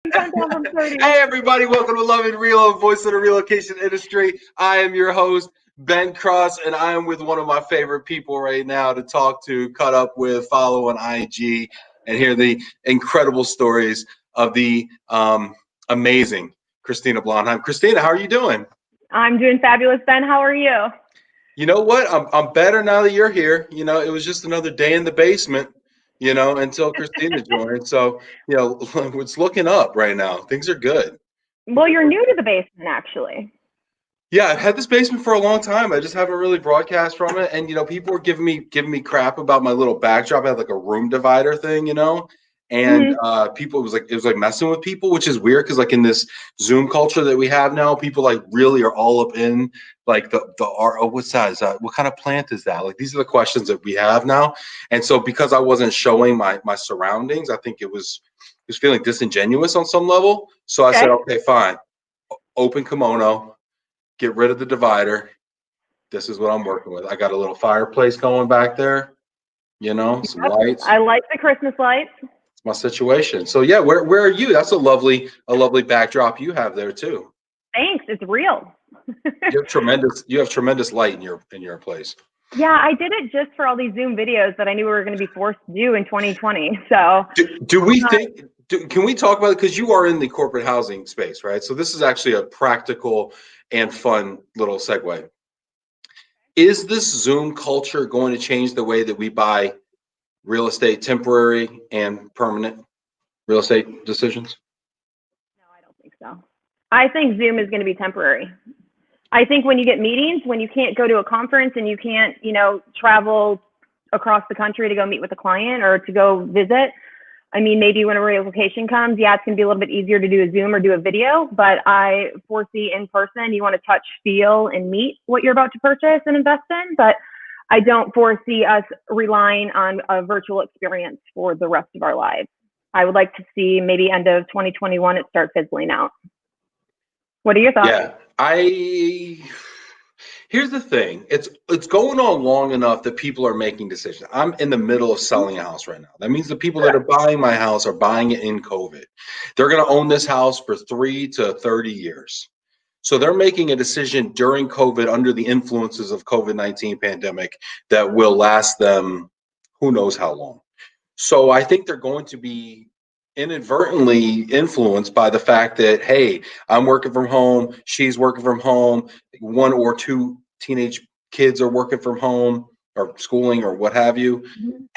Countdown from 30. Hey everybody, welcome to Love and Relo, voice of the relocation industry. I am your host, Ben Cross, and I am with one of my favorite people right now to talk to, cut up with, follow on IG, and hear the incredible stories of the amazing Christina Blondheim. Christina, how are you doing? I'm doing fabulous, Ben. How are you? You know what? I'm better now that you're here. You know, it was just another day in the basement, you know, until Christina joined. So, you know, it's looking up right now. Things are good. Well, you're new to the basement, actually. Yeah, I've had this basement for a long time. I just haven't really broadcast from it. And, you know, people were giving me crap about my little backdrop. I had like a room divider thing, you know, and people, it was like messing with people, which is weird because like in this Zoom culture that we have now, people like really are all up in like the art. Oh, what's that? Is that what kind of plant is that? Like these are the questions that we have now. And so because I wasn't showing my surroundings, I think it was feeling disingenuous on some level. So I said, okay, fine, open kimono. Get rid of the divider. This is what I'm working with. I got a little fireplace going back there, you know, some lights. I like the Christmas lights. It's my situation. So yeah, where are you? That's a lovely backdrop you have there too. Thanks. It's real. You have tremendous light in your place. Yeah, I did it just for all these Zoom videos that I knew we were going to be forced to do in 2020. So do we think can we talk about it? Because you are in the corporate housing space, right? So this is actually a practical and fun little segue. Is this Zoom culture going to change the way that we buy real estate, temporary and permanent real estate decisions? No, I don't think so. I think Zoom is going to be temporary. I think when you get meetings, when you can't go to a conference and you can't, you know, travel across the country to go meet with a client or to go visit, I mean, maybe when a relocation comes, yeah, it's going to be a little bit easier to do a Zoom or do a video, but I foresee in person, you want to touch, feel, and meet what you're about to purchase and invest in. But I don't foresee us relying on a virtual experience for the rest of our lives. I would like to see maybe end of 2021, it start fizzling out. What are your thoughts? Yeah, here's the thing. It's going on long enough that people are making decisions. I'm in the middle of selling a house right now. That means the people that are buying my house are buying it in COVID. They're going to own this house for 3 to 30 years. So they're making a decision during COVID under the influences of COVID-19 pandemic that will last them who knows how long. So I think they're going to be inadvertently influenced by the fact that, hey, I'm working from home, she's working from home, one or two teenage kids are working from home or schooling or what have you.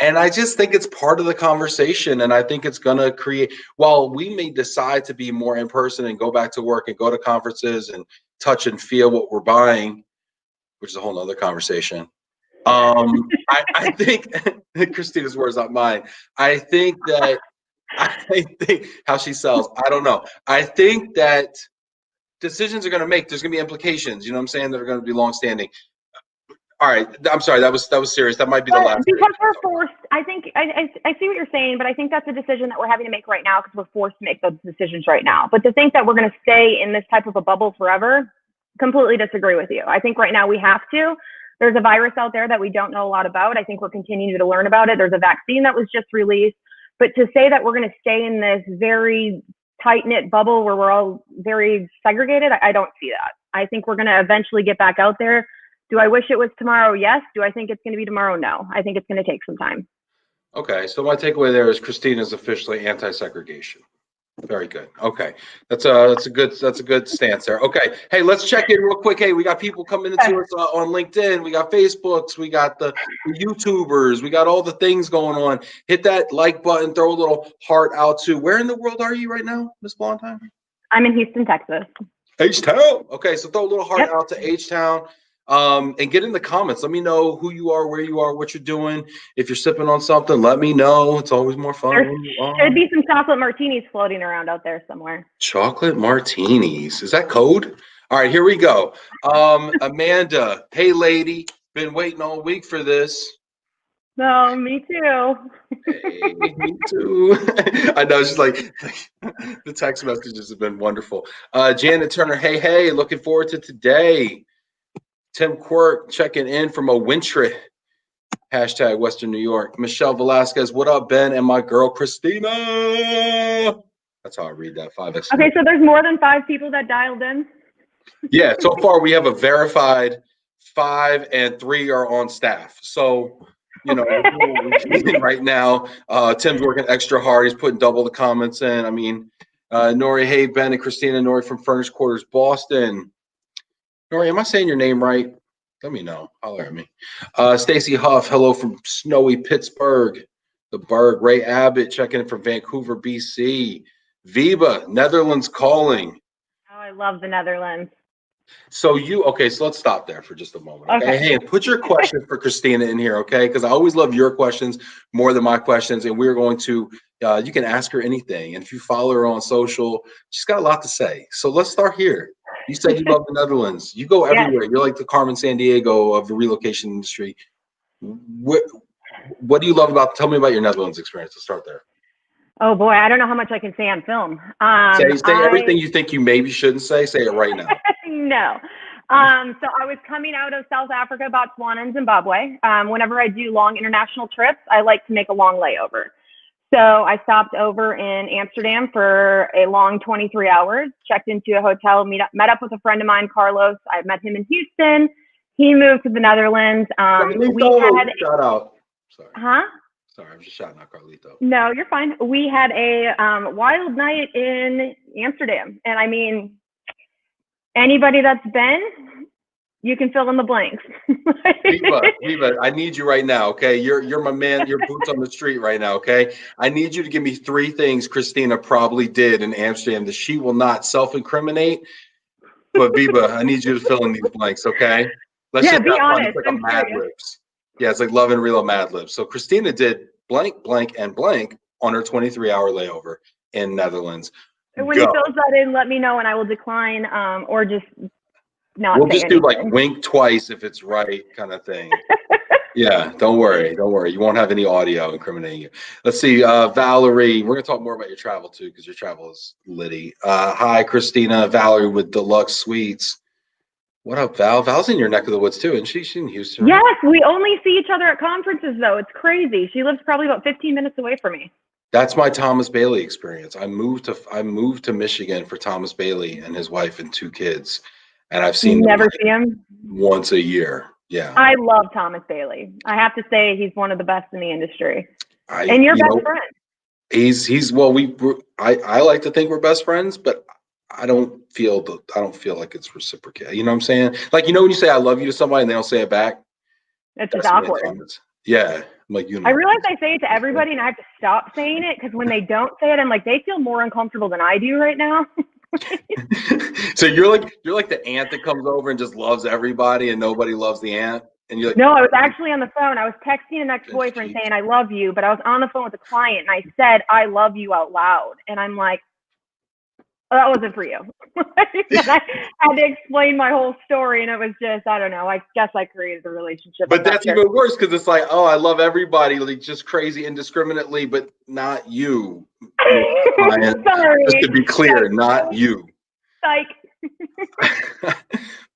And I just think it's part of the conversation. And I think it's going to create, while we may decide to be more in person and go back to work and go to conferences and touch and feel what we're buying, which is a whole nother conversation. I think Christina's words, not mine. I think how she sells, I don't know. I think that decisions are going to make, there's going to be implications, you know what I'm saying, that are going to be longstanding. All right, I'm sorry, that was serious. That might be the last. Because we're forced, I think, I see what you're saying, but I think that's a decision that we're having to make right now because we're forced to make those decisions right now. But to think that we're going to stay in this type of a bubble forever, completely disagree with you. I think right now we have to. There's a virus out there that we don't know a lot about. I think we're continuing to learn about it. There's a vaccine that was just released. But to say that we're going to stay in this very tight-knit bubble where we're all very segregated, I don't see that. I think we're going to eventually get back out there. Do I wish it was tomorrow? Yes. Do I think it's going to be tomorrow? No. I think it's going to take some time. Okay, so my takeaway there is Christina's officially anti-segregation. Very good. Okay, that's a good stance there. Okay, hey, let's check in real quick. Hey, we got people coming into us on LinkedIn. We got Facebooks. We got the YouTubers. We got all the things going on. Hit that like button. Throw a little heart out to. Where in the world are you right now, Miss Blondheim? I'm in Houston, Texas. H-Town. Okay, so throw a little heart out to H-Town. And get in the comments. Let me know who you are, where you are, what you're doing. If you're sipping on something, let me know. It's always more fun. There should be some chocolate martinis floating around out there somewhere. Chocolate martinis. Is that code? All right, here we go. Amanda, hey lady, been waiting all week for this. No, me too. Hey, me too. I know, she's like the text messages have been wonderful. Janet Turner, hey, looking forward to today. Tim Quirk checking in from a wintry, hashtag Western New York. Michelle Velasquez, what up, Ben and my girl Christina? That's how I read that. 5X. Okay, so there's more than 5 people that dialed in. Yeah, so far we have a verified 5 and 3 are on staff. So, you know, we're doing what we can right now. Tim's working extra hard. He's putting double the comments in. I mean, Nori, hey, Ben and Christina, Nori from Furnished Quarters, Boston. Nori, am I saying your name right? Let me know. Holler at me. Stacy Huff, hello from snowy Pittsburgh. The Berg. Ray Abbott checking in from Vancouver, BC. Viva, Netherlands calling. Oh, I love the Netherlands. So so let's stop there for just a moment. Okay. Hey, and put your question for Christina in here, okay? Because I always love your questions more than my questions. And we're going to, you can ask her anything. And if you follow her on social, she's got a lot to say. So let's start here. You said you love the Netherlands. You go everywhere. Yes. You're like the Carmen Sandiego of the relocation industry. What do you love about, tell me about your Netherlands experience. Let's start there. Oh boy, I don't know how much I can say on film. Say everything you think you maybe shouldn't say. Say it right now. No. So I was coming out of South Africa, Botswana, and Zimbabwe. Whenever I do long international trips, I like to make a long layover. So I stopped over in Amsterdam for a long 23 hours, checked into a hotel, met up with a friend of mine, Carlos. I met him in Houston. He moved to the Netherlands. Shout out. Sorry. Huh? Sorry, I'm just shouting out Carlito. No, you're fine. We had a wild night in Amsterdam. And I mean, anybody that's been, you can fill in the blanks. Viva, I need you right now, okay? You're my man. You're boots on the street right now, okay? I need you to give me 3 things Christina probably did in Amsterdam that she will not self-incriminate. But Viva, I need you to fill in these blanks, okay? Let's just be honest. It's like a Mad Libs. Yeah, it's like Love and Relo Mad Libs. So Christina did blank, blank, and blank on her 23-hour layover in Netherlands. When he fills that in, let me know and I will decline or just not. We'll just do like wink twice if it's right kind of thing. Yeah, don't worry. You won't have any audio incriminating you. Let's see, Valerie. We're gonna talk more about your travel too because your travel is litty. Hi, Christina. Valerie with Deluxe Suites. What up, Val? Val's in your neck of the woods too, and she's in Houston. Yes, we only see each other at conferences though. It's crazy. She lives probably about 15 minutes away from me. That's my Thomas Bailey experience. I moved to Michigan for Thomas Bailey and his wife and 2 kids, and I've seen never see him once a year. Yeah, I love Thomas Bailey. I have to say he's one of the best in the industry. And your best friend. I like to think we're best friends, but I don't feel like it's reciprocated. You know what I'm saying? Like, you know, when you say I love you to somebody and they don't say it back, it's just awkward. Yeah. Like, you know, I realize I say it to everybody and I have to stop saying it because when they don't say it, I'm like, they feel more uncomfortable than I do right now. So you're like the aunt that comes over and just loves everybody and nobody loves the aunt. And you're like, no, I was actually on the phone. I was texting an ex-boyfriend saying I love you, but I was on the phone with a client and I said I love you out loud. And I'm like, oh, that wasn't for you. I had to explain my whole story and it was just, I don't know. I guess I created a relationship. But that's even worse because it's like, oh, I love everybody, like just crazy indiscriminately, but not you. Sorry. Just to be clear, not you. Psych.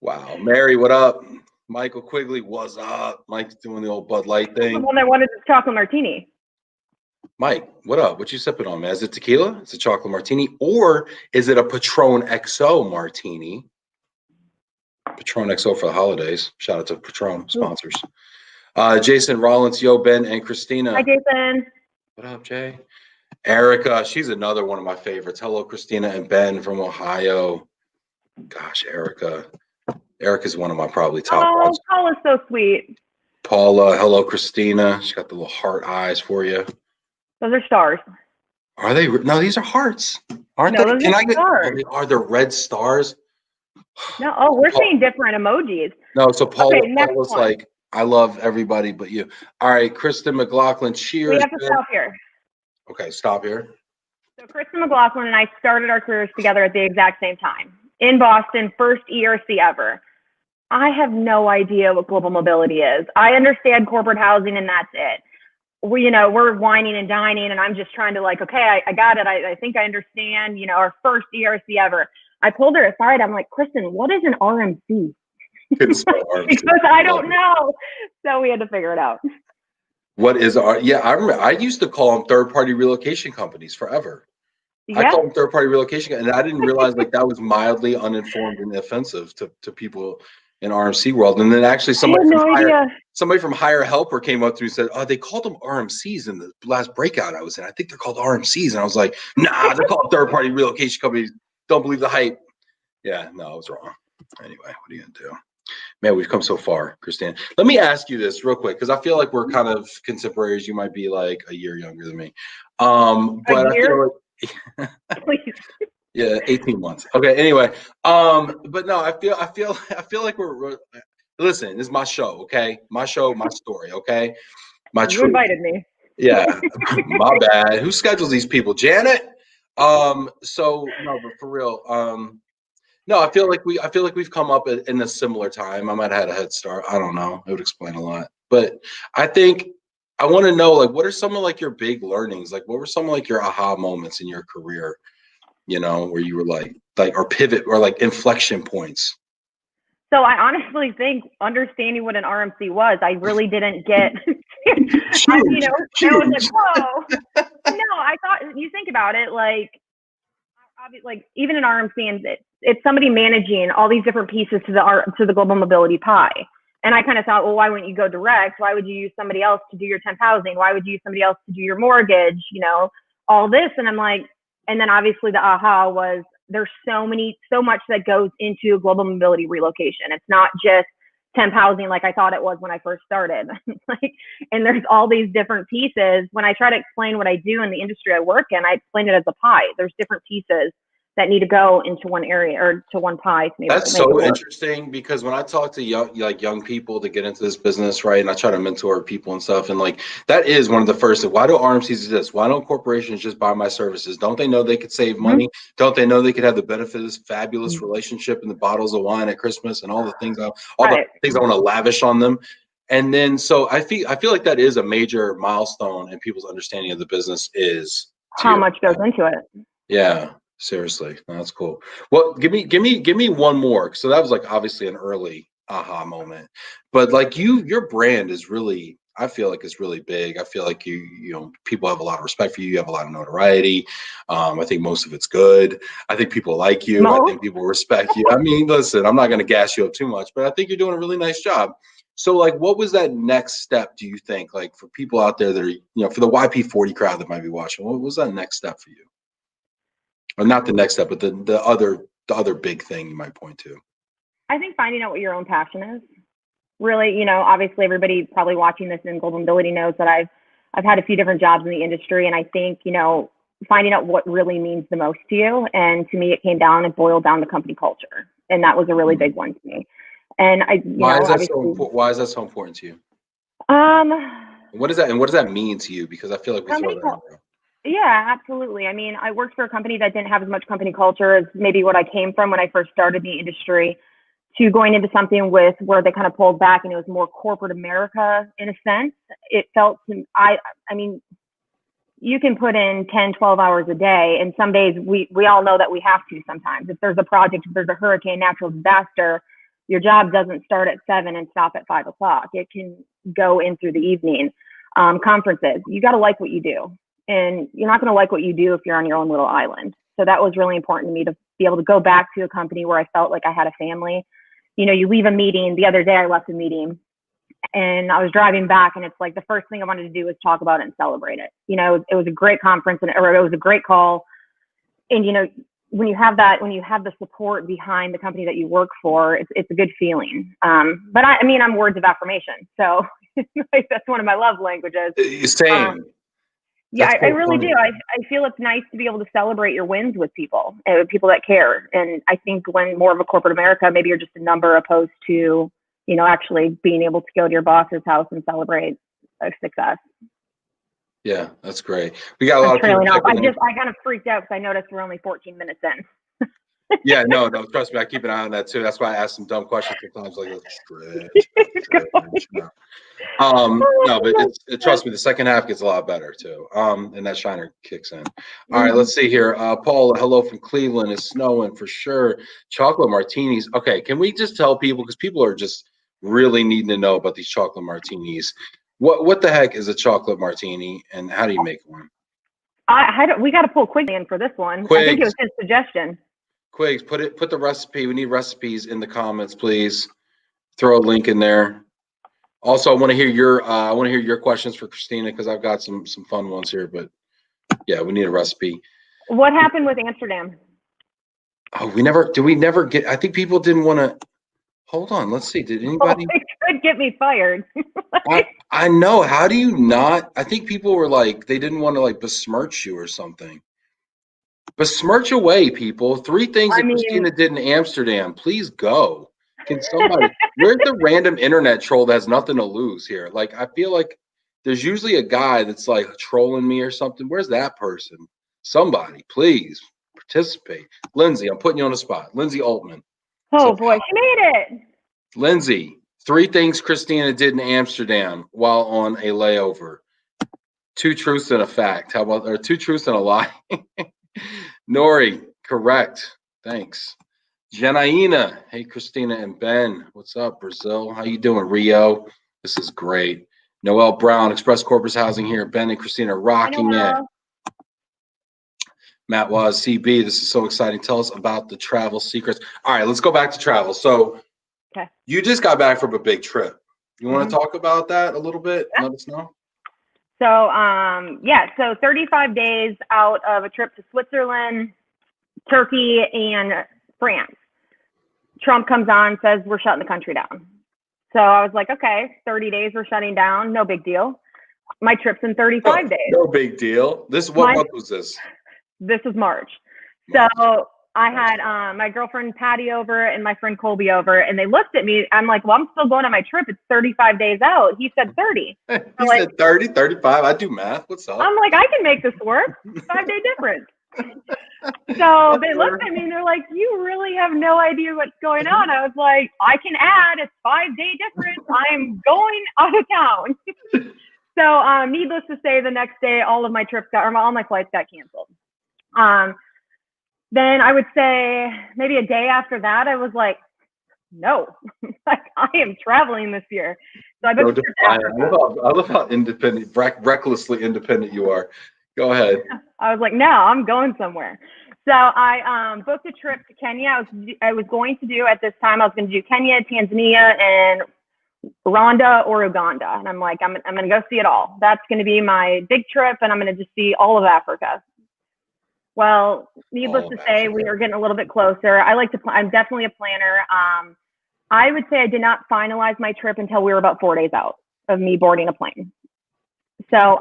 Wow. Mary, what up? Michael Quigley, what's up? Mike's doing the old Bud Light thing. The one that wanted the chocolate martini. Mike, what up? What you sipping on, man? Is it tequila? Is it chocolate martini? Or is it a Patron XO martini? Patron XO for the holidays. Shout out to Patron sponsors. Jason Rollins, yo, Ben, and Christina. Hi, Jason. What up, Jay? Erica, she's another one of my favorites. Hello, Christina and Ben from Ohio. Gosh, Erica. Erica's one of my probably top ones. Paula's so sweet. Paula, hello, Christina. She's got the little heart eyes for you. Those are stars. Are they? No, these are hearts. Aren't they? Those are stars. Are there red stars? No. Oh, we're saying different emojis. No, so Paula Okay, was like, I love everybody but you. All right, Kristen McLaughlin, cheers. We have to stop here. Okay, stop here. So Kristen McLaughlin and I started our careers together at the exact same time in Boston, first ERC ever. I have no idea what global mobility is. I understand corporate housing and that's it. We're whining and dining and I'm just trying to like, okay, I got it. I think I understand, our first ERC ever. I pulled her aside. I'm like, Kristen, what is an RMC? Because I don't know. So we had to figure it out. What is I remember I used to call them third-party relocation companies forever. I Yeah. called them third-party relocation, and I didn't realize like that was mildly uninformed and offensive to people in RMC world. And then actually I had no idea. somebody from Hire Helper came up to me and said, "Oh, they called them RMCs in the last breakout I was in. I think they're called RMCs." And I was like, "Nah, they're called third-party relocation companies. Don't believe the hype." Yeah, no, I was wrong. Anyway, what are you gonna do? Man, we've come so far, Christina. Let me ask you this real quick, because I feel like we're kind of contemporaries. You might be like a year younger than me. But A year? I feel like Please. yeah, 18 months. Okay, anyway. But no, I feel like we're listen, this is my show, okay? My show, my story, okay? My You truth. invited me. Yeah, my bad. Who schedules these people? Janet? So no, but for real, no, I feel like we've come up in a similar time. I might have had a head start. I don't know. It would explain a lot. But I think I want to know, like, what are some of like your big learnings? Like, what were some of like your aha moments in your career, you know, where you were like or pivot or like inflection points? So I honestly think understanding what an RMC was, I really didn't get. I was like, whoa. No, I thought, you think about it, like even an RMC, and it's somebody managing all these different pieces to the global mobility pie. And I kind of thought, well, why wouldn't you go direct? Why would you use somebody else to do your temp housing? Why would you use somebody else to do your mortgage? All this. And I'm like, and then obviously the aha was there's so much that goes into global mobility relocation. It's not just temp housing like I thought it was when I first started. And there's all these different pieces. When I try to explain what I do in the industry I work in, I explain it as a pie. There's different pieces that need to go into one area or to one pie. That's so interesting, because when I talk to young people to get into this business, right, and I try to mentor people and stuff, and like that is one of the first. Why do RMCs exist? Why don't corporations just buy my services? Don't they know they could save money? Don't they know they could have the benefit of this fabulous relationship and the bottles of wine at Christmas and all the things the things I want to lavish on them? And then so I feel like that is a major milestone in people's understanding of the business is how much goes into it. Yeah. Seriously, no, that's cool. Well, give me one more. So that was like obviously an early aha moment, but like your brand is really, I feel like it's really big. I feel like people have a lot of respect for you. You have a lot of notoriety. I think most of it's good. I think people like you. I think people respect you. I mean, listen, I'm not going to gas you up too much, but I think you're doing a really nice job. So like, what was that next step, do you think, like for people out there that are, for the YP40 crowd that might be watching, what was that next step for you? Or not the next step, but the other big thing you might point to? I think finding out what your own passion is. Really, obviously everybody probably watching this in global mobility knows that I've had a few different jobs in the industry, and I think, finding out what really means the most to you. And to me, it boiled down to company culture. And that was a really big one to me. And why is that so important to you? What does that mean to you? Because I feel like we throw that out there. Yeah, absolutely. I mean, I worked for a company that didn't have as much company culture as maybe what I came from when I first started the industry, to going into something where they kind of pulled back and it was more corporate America in a sense. It felt I mean, you can put in 10, 12 hours a day, and some days we all know that we have to sometimes. If there's a project, if there's a hurricane, natural disaster, your job doesn't start at 7 and stop at 5 o'clock. It can go in through the evening. Conferences, you got to like what you do. And you're not going to like what you do if you're on your own little island. So that was really important to me, to be able to go back to a company where I felt like I had a family. You leave a meeting. The other day I left a meeting and I was driving back, and it's like the first thing I wanted to do was talk about it and celebrate it. It was a great conference, or it was a great call. And, when you have the support behind the company that you work for, it's a good feeling. But I'm words of affirmation. So that's one of my love languages. Same. Yeah, I really do. I feel it's nice to be able to celebrate your wins with people that care. And I think when more of a corporate America, maybe you're just a number opposed to, actually being able to go to your boss's house and celebrate a success. Yeah, that's great. We got a lot of people. I kind of freaked out because I noticed we're only 14 minutes in. Yeah, no, trust me, I keep an eye on that too. That's why I ask some dumb questions sometimes, like no, but trust me, the second half gets a lot better too. And that shiner kicks in. All right, let's see here. Paul, hello from Cleveland. It's snowing for sure. Chocolate martinis. Okay, can we just tell people, because people are just really needing to know about these chocolate martinis. What the heck is a chocolate martini, and how do you make one? We got to pull Quigley in for this one. Quigs. I think it was his suggestion. Quigs, put the recipe. We need recipes in the comments, please. Throw a link in there. Also, I want to hear your questions for Christina, because I've got some fun ones here. But yeah, we need a recipe. What happened with Amsterdam? Oh, we never get. I think people didn't want to. Hold on, let's see. Did anybody? It could get me fired. I know. How do you not? I think people were like, they didn't want to like besmirch you or something. Besmirch away, people. 3 things that Christina did in Amsterdam. Please go. Can somebody? Where's the random internet troll that has nothing to lose here? Like, I feel like there's usually a guy that's like trolling me or something. Where's that person? Somebody, please participate. Lindsay, I'm putting you on the spot. Lindsay Altman. Oh boy, she made it. Lindsay, 3 things Christina did in Amsterdam while on a layover. 2 truths and a fact. How about, or 2 truths and a lie? Nori, correct. Thanks. Janaina, hey Christina and Ben, what's up, Brazil? How you doing, Rio? This is great. Noel Brown, Express Corpus Housing here. Ben and Christina rocking it. Matt was CB. This is so exciting. Tell us about the travel secrets. All right, let's go back to travel. So, okay, you just got back from a big trip. You want to talk about that a little bit? Yeah. Let us know. So, so 35 days out of a trip to Switzerland, Turkey, and France. Trump comes on, says we're shutting the country down. So I was like, okay, 30 days we're shutting down, no big deal. My trip's in 35 days. No big deal. What month was this? This was March. So I had my girlfriend Patty over and my friend Colby over, and they looked at me. I'm like, well, I'm still going on my trip. It's 35 days out. He said 30. He said 30, 35. I do math. What's up? I'm like, I can make this work. 5-day difference. So they looked at me and they're like, you really have no idea what's going on. I was like, I can add. It's 5-day difference. I'm going out of town. So needless to say, the next day, all my flights got canceled. Then I would say maybe a day after that, I was like, no, like I am traveling this year. So I booked I love how independent, recklessly independent you are. Go ahead. I was like, no, I'm going somewhere. So I booked a trip to Kenya. I was going to do at this time, I was going to do Kenya, Tanzania, and Rwanda or Uganda. And I'm like, I'm going to go see it all. That's going to be my big trip, and I'm going to just see all of Africa. Well, needless to say, we are getting a little bit closer. I'm definitely a planner. I would say I did not finalize my trip until we were about 4 days out of me boarding a plane. So,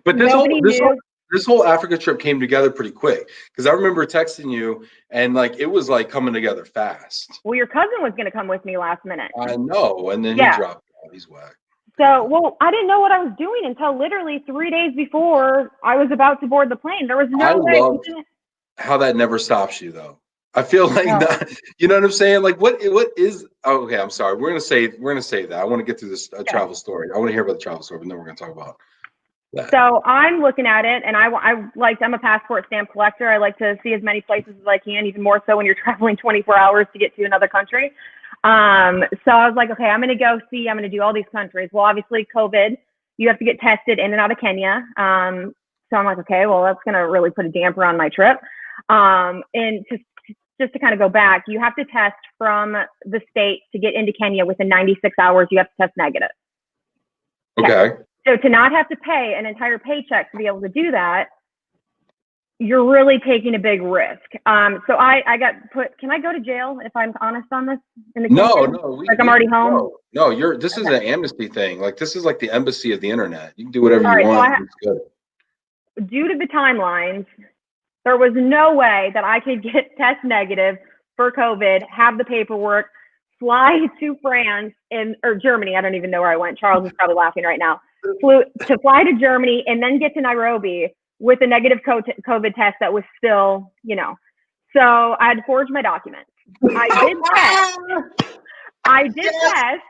but this whole Africa trip came together pretty quick, because I remember texting you and like it was like coming together fast. Well, your cousin was going to come with me last minute. I know, and then he dropped out. He's whack. So, well, I didn't know what I was doing until literally 3 days before I was about to board the plane. There was no way. Love how that never stops you, though. I feel like that, you know what I'm saying? Like, what is? Oh, okay, I'm sorry. We're gonna say that. I want to get through this travel story. I want to hear about the travel story, but then we're gonna talk about that. So I'm looking at it, and I'm a passport stamp collector. I like to see as many places as I can, even more so when you're traveling 24 hours to get to another country. So I was like, okay, I'm going to do all these countries. Well, obviously COVID, you have to get tested in and out of Kenya. So I'm like, okay, well, that's going to really put a damper on my trip. And just to kind of go back, you have to test from the state to get into Kenya within 96 hours. You have to test negative. Okay. So to not have to pay an entire paycheck to be able to do that, you're really taking a big risk. So I got put, can I go to jail if I'm honest on this? No. I'm already home? No, this is an amnesty thing. Like, this is like the embassy of the internet. You can do whatever you want. It's good. Due to the timelines, there was no way that I could get test negative for COVID, have the paperwork, fly to France or Germany. I don't even know where I went. Charles is probably laughing right now. Fly to Germany and then get to Nairobi with a negative COVID test that was still, so I had to forge my documents. I did test,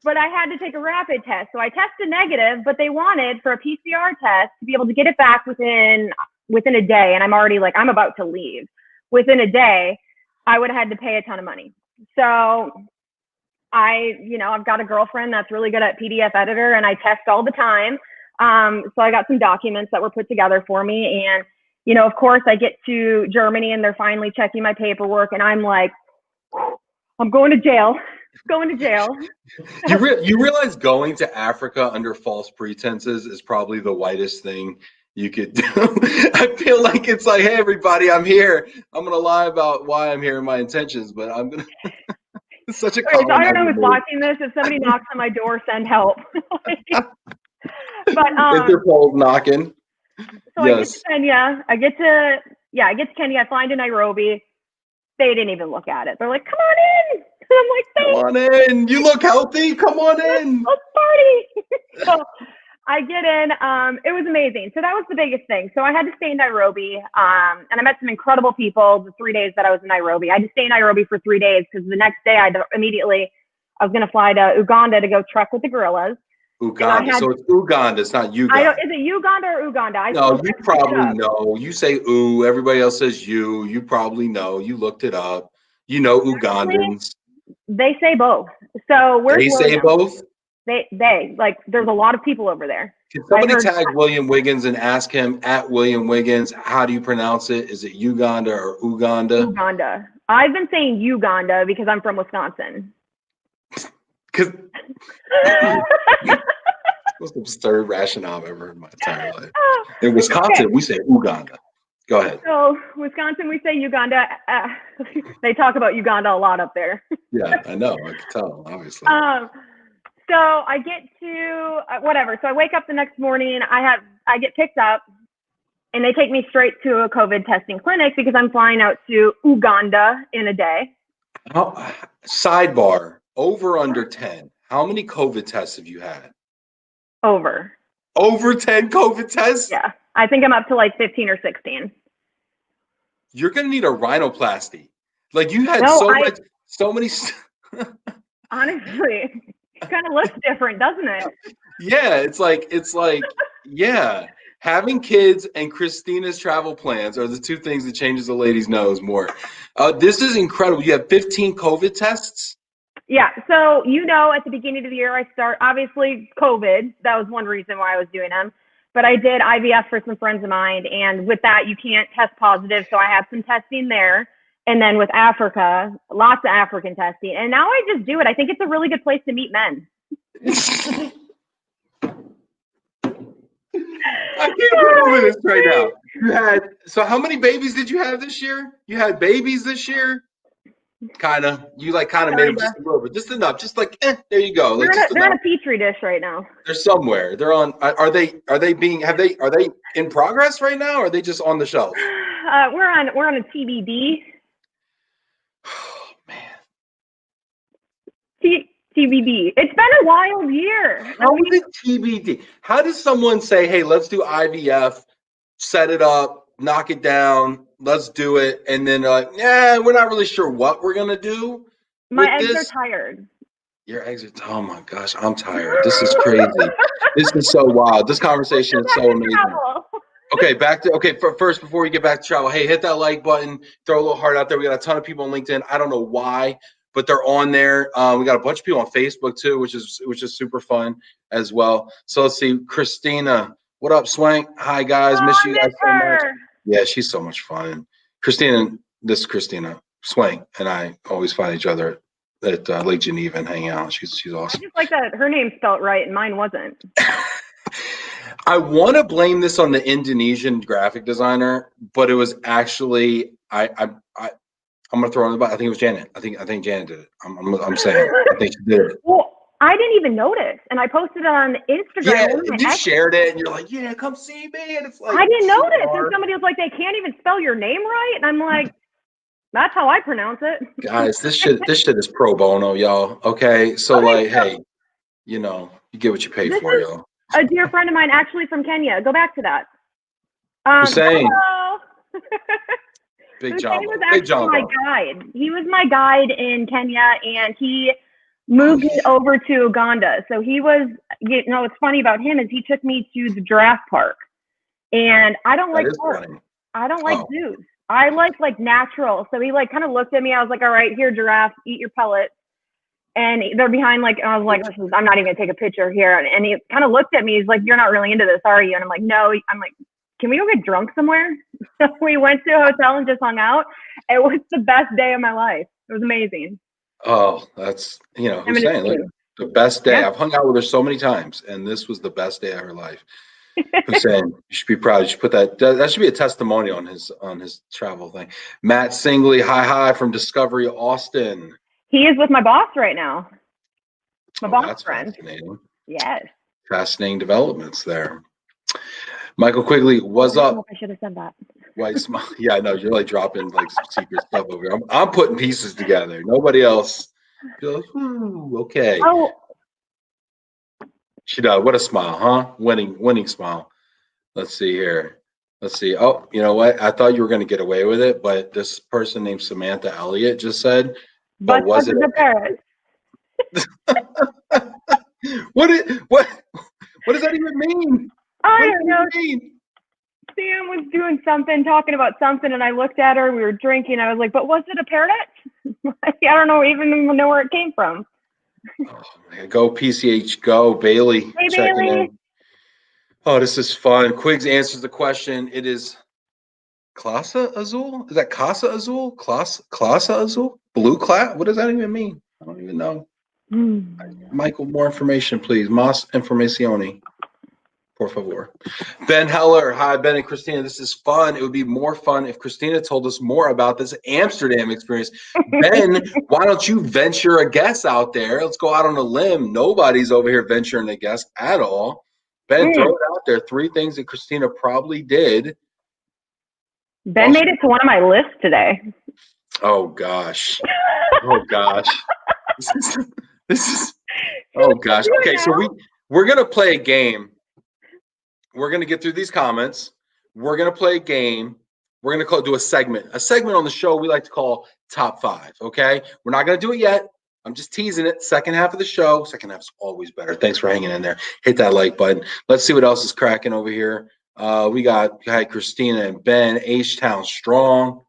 but I had to take a rapid test. So I tested negative, but they wanted for a PCR test to be able to get it back within a day. And I'm already like, I'm about to leave. Within a day, I would have had to pay a ton of money. So I've got a girlfriend that's really good at PDF editor, and I test all the time. So I got some documents that were put together for me. And, you know, of course, I get to Germany and they're finally checking my paperwork. And I'm like, I'm going to jail. Going to jail. You realize going to Africa under false pretenses is probably the whitest thing you could do. I feel like it's like, hey, everybody, I'm here. I'm going to lie about why I'm here and my intentions, but I'm going to. It's such a Okay, so I don't know who's move. watching this. If somebody knocks on my door, send help. But Interpol's knocking. So yes. I get to Kenya. I get to Kenya. I fly into Nairobi. They didn't even look at it. They're like, "Come on in." I'm like, "Come on in. You look healthy. Come on in. Let's party." So I get in. It was amazing. So that was the biggest thing. So I had to stay in Nairobi, and I met some incredible people the 3 days that I was in Nairobi. I had to stay in Nairobi for 3 days because the next day I was going to fly to Uganda to go trek with the gorillas. Uganda. So it's Uganda. It's not Uganda. Is it Uganda or Uganda? No, you probably know. You say ooh. Everybody else says you. You probably know. You looked it up. You know Ugandans. They say both. So where's They say both? They like there's a lot of people over there. Can somebody tag William Wiggins and ask him at William Wiggins, how do you pronounce it? Is it Uganda or Uganda? Uganda. I've been saying Uganda because I'm from Wisconsin. Because most absurd rationale I've ever heard in my entire life. In Wisconsin, we say Uganda. Go ahead. So Wisconsin, we say Uganda. They talk about Uganda a lot up there. Yeah, I know. I can tell, obviously. So I get to whatever. So I wake up the next morning. I get picked up, and they take me straight to a COVID testing clinic because I'm flying out to Uganda in a day. Sidebar. Over under 10. How many COVID tests have you had? Over 10 COVID tests? Yeah. I think I'm up to like 15 or 16. You're going to need a rhinoplasty. Like you had so many. Honestly, it kind of looks different, doesn't it? Yeah. It's like, yeah. Having kids and Christina's travel plans are the two things that changes a lady's nose more. This is incredible. You have 15 COVID tests? Yeah. So, at the beginning of the year, obviously COVID, that was one reason why I was doing them, but I did IVF for some friends of mine. And with that, you can't test positive. So I had some testing there. And then with Africa, lots of African testing. And now I just do it. I think it's a really good place to meet men. I can't believe this right now. So how many babies did you have this year? You had babies this year? Kind of. You kind of made them just a little bit, just enough. Just like, there you go. They're in a petri dish right now. They're somewhere. They're on. Are they in progress right now? Or are they just on the shelf? We're on a TBD. Oh man. TBD. It's been a wild year. How is it TBD? How does someone say, hey, let's do IVF, set it up, knock it down, let's do it, and then they're like, yeah, we're not really sure what we're gonna do. My eggs are tired. Your eggs are, oh my gosh, I'm tired. This is crazy. This is so wild. This conversation is so amazing. Okay, first, before we get back to travel, hey, hit that like button, throw a little heart out there. We got a ton of people on LinkedIn. I don't know why, but they're on there. We got a bunch of people on Facebook too, which is super fun as well. So let's see, Christina, what up, Swank? Hi guys, miss you guys so much. Yeah, she's so much fun. Christina, this is Christina. Swank and I always find each other at Lake Geneva and hang out. She's awesome. I just like that her name's spelled right and mine wasn't. I want to blame this on the Indonesian graphic designer, but it was actually I'm gonna throw in the butt. I think it was Janet. I think Janet did it. I'm saying I think she did it. Well, I didn't even notice, and I posted it on Instagram. Yeah, you shared it, and you're like, "Yeah, come see me." And it's like I didn't notice, and somebody was like, "They can't even spell your name right," and I'm like, "That's how I pronounce it." Guys, this shit is pro bono, y'all. Okay, so hey, you get what you pay for, y'all. A dear friend of mine, actually from Kenya. Go back to that. Hussein. Hello. Big John. Was actually my guide. He was my guide in Kenya, and he moved me over to Uganda. So he was, what's funny about him is he took me to the giraffe park, and I don't like parks. I don't like zoos. I like natural. So he kind of looked at me. I was like, all right, here, giraffe, eat your pellets. And they're behind, like, I was like, I'm not even gonna take a picture here. And he kind of looked at me. He's like, you're not really into this, are you? And I'm like, no. I'm like, can we go get drunk somewhere? So we went to a hotel and just hung out. It was the best day of my life. It was amazing. Oh, that's, who's saying, like, the best day. Yeah. I've hung out with her so many times, and this was the best day of her life. Who's saying, you should be proud. You should put that should be a testimonial on his travel thing. Matt Singley, hi from Discovery Austin. He is with my boss right now. My boss that's friend. Fascinating. Yes. Fascinating developments there. Michael Quigley, what's up? I should have said that. White smile. Yeah, I know you're like dropping like some secret stuff over here. I'm putting pieces together. Nobody else. You're like, ooh, okay. Oh. She does. What a smile, huh? Winning smile. Let's see here. Let's see. Oh, you know what? I thought you were going to get away with it, but this person named Samantha Elliott just said, but was it the parrot? What does that even mean? I don't know. Sam was doing something, talking about something, and I looked at her. We were drinking. I was like, but was it a parrot? I don't even know where it came from. Oh, man. Go PCH, go Bailey. Hey, checking Bailey. in. Oh, this is fun. Quigs answers the question. It is Clasa Azul? Is that Casa Azul? Clasa Azul? Blue class? What does that even mean? I don't even know. Michael, more information, please. Más informazioni. Por favor. Ben Heller. Hi, Ben and Christina. This is fun. It would be more fun if Christina told us more about this Amsterdam experience. Ben, why don't you venture a guess out there? Let's go out on a limb. Nobody's over here venturing a guess at all. Ben, throw it out there. 3 things that Christina probably did. Ben made it to one of my lists today. Oh, gosh. Oh, gosh. This is oh, gosh. Okay, so we're going to play a game. We're going to get through these comments. We're going to play a game. We're going to do a segment on the show we like to call Top 5, okay? We're not going to do it yet. I'm just teasing it. Second half of the show. Second half is always better. Thanks for hanging in there. Hit that like button. Let's see what else is cracking over here. We got Christina and Ben. H-Town strong.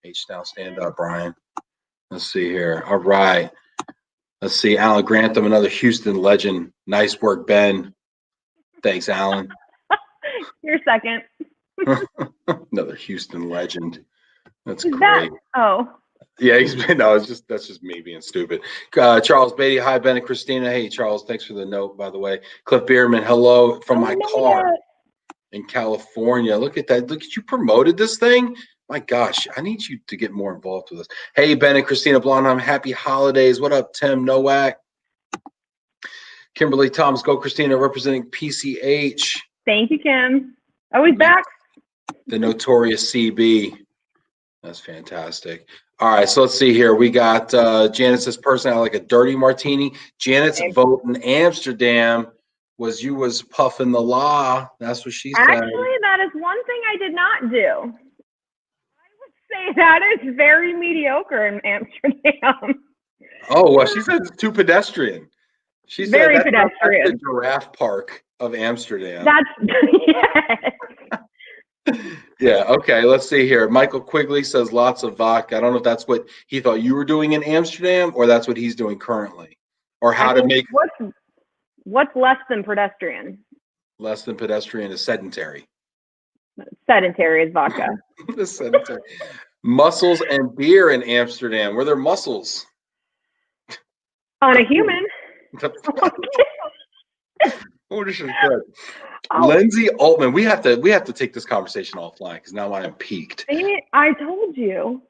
H-Town, stand up, Brian. Let's see here. All right. Let's see. Alan Grantham, another Houston legend. Nice work, Ben. Thanks, Alan. You're second. Another Houston legend. That's great. Oh. Yeah, that's just me being stupid. Charles Beatty, hi Ben and Christina. Hey Charles, thanks for the note, by the way. Cliff Bierman, hello from my car in California. Look at that. Look at you promoted this thing. My gosh, I need you to get more involved with us. Hey Ben and Christina Blondheim, happy holidays. What up, Tim Nowak? Kimberly Thomas, go Christina, representing PCH. Thank you, Kim. Always back. The notorious CB. That's fantastic. All right, so let's see here. We got Janet says, personally, I like a dirty martini. Janet's vote in Amsterdam was puffing the law. That's what she said. Actually, that is one thing I did not do. I would say that is very mediocre in Amsterdam. Oh, well, she said it's too pedestrian. She said very that's pedestrian. the giraffe park of Amsterdam. That's yes. Yeah, okay, let's see here. Michael Quigley says lots of vodka. I don't know if that's what he thought you were doing in Amsterdam or that's what he's doing currently. Or how to make what's less than pedestrian? Less than pedestrian is sedentary. Sedentary is vodka. Sedentary. Mussels and beer in Amsterdam. Were there mussels? On a human. Oh, this is good. Lindsay Altman, we have to take this conversation offline because now I am peaked. I told you.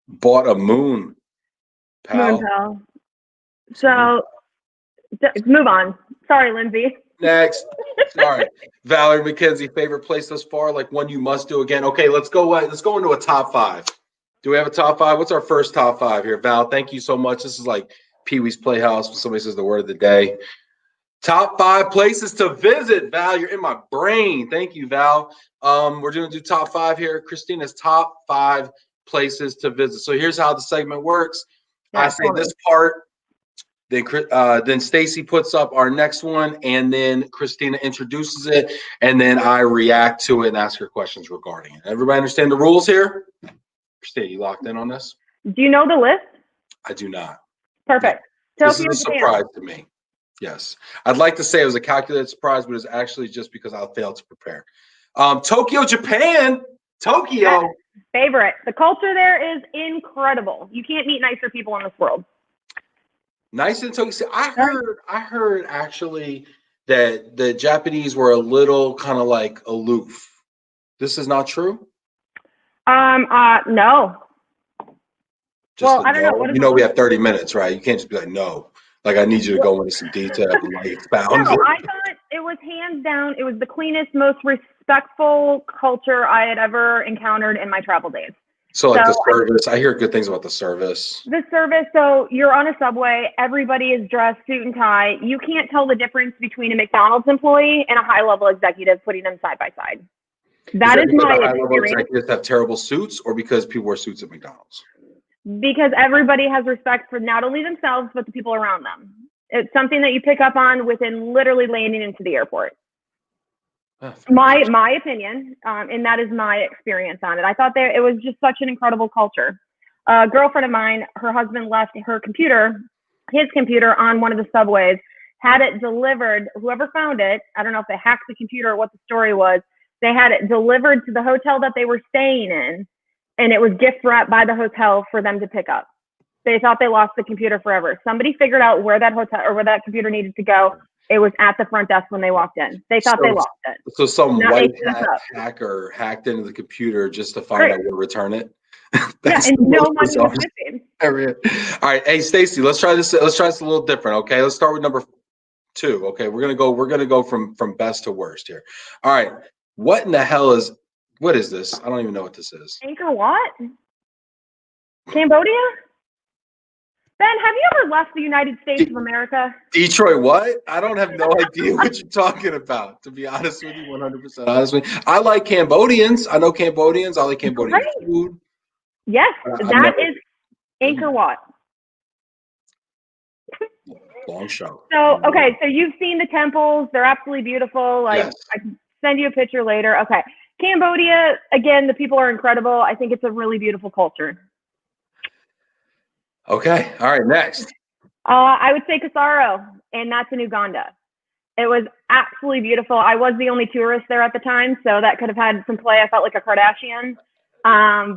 Bought a moon, pal. Moon pal. So move on. Sorry, Lindsay. Next. Sorry. Valerie McKenzie, favorite place thus far, like one you must do again. Okay, let's go into a top 5. Do we have a top 5? What's our first top 5 here? Val, thank you so much. This is like Pee-wee's Playhouse when somebody says the word of the day. Top 5 places to visit. Val, you're in my brain. Thank you, Val. We're going to do top 5 here. Christina's top 5 places to visit. So here's how the segment works. I say this part, then Stacy puts up our next one, and then Christina introduces it, and then I react to it and ask her questions regarding it. Everybody understand the rules here? Christina, you locked in on this? Do you know the list? I do not. Perfect. This is Tokyo, a Japan. surprise to me. Yes. I'd like to say it was a calculated surprise, but it's actually just because I failed to prepare. Tokyo, Japan. Tokyo. Yes, favorite. The culture there is incredible. You can't meet nicer people in this world. Nice in Tokyo. See, I heard actually that the Japanese were a little kind of like aloof. This is not true? No. Just Well, I don't know. What is you know, we have 30 minutes, right? You can't just be like, no. Like, I need you to go into some detail and like expound. No, I thought it was hands down. It was the cleanest, most respectful culture I had ever encountered in my travel days. So like the service, I hear good things about the service. The service, so you're on a subway, everybody is dressed suit and tie. You can't tell the difference between a McDonald's employee and a high-level executive, putting them side by side. That is my high-level executives have terrible suits, or because people wear suits at McDonald's? Because everybody has respect for not only themselves, but the people around them. It's something that you pick up on within literally landing into the airport. My opinion, and that is my experience on it. I thought it was just such an incredible culture. A girlfriend of mine, her husband left his computer on one of the subways, had it delivered. Whoever found it, I don't know if they hacked the computer or what the story was, they had it delivered to the hotel that they were staying in, and it was gift wrapped by the hotel for them to pick up. They thought they lost the computer forever. Somebody figured out where that hotel or where that computer needed to go. It was at the front desk when they walked in. They thought they lost it. So some white hat hacker hacked into the computer just to find out where to return it. Yeah, and no money was missing. All right, hey Stacy, let's try this. Let's try this a little different. Okay, let's start with number 2. Okay, we're gonna go from best to worst here. All right, what in the hell what is this? I don't even know what this is. Angkor Wat? Cambodia? Ben, have you ever left the United States of America? Detroit, what? I don't have no idea what you're talking about, to be honest with you, 100% honest with you. I like Cambodians. I know Cambodians. I like Cambodian food. Yes, that is Angkor Wat. Long show. So, okay, so you've seen the temples. They're absolutely beautiful. Like, yes. I can send you a picture later. Okay. Cambodia, again, the people are incredible. I think it's a really beautiful culture. Okay. All right. Next. I would say Kasaro, and that's in Uganda. It was absolutely beautiful. I was the only tourist there at the time, so that could have had some play. I felt like a Kardashian.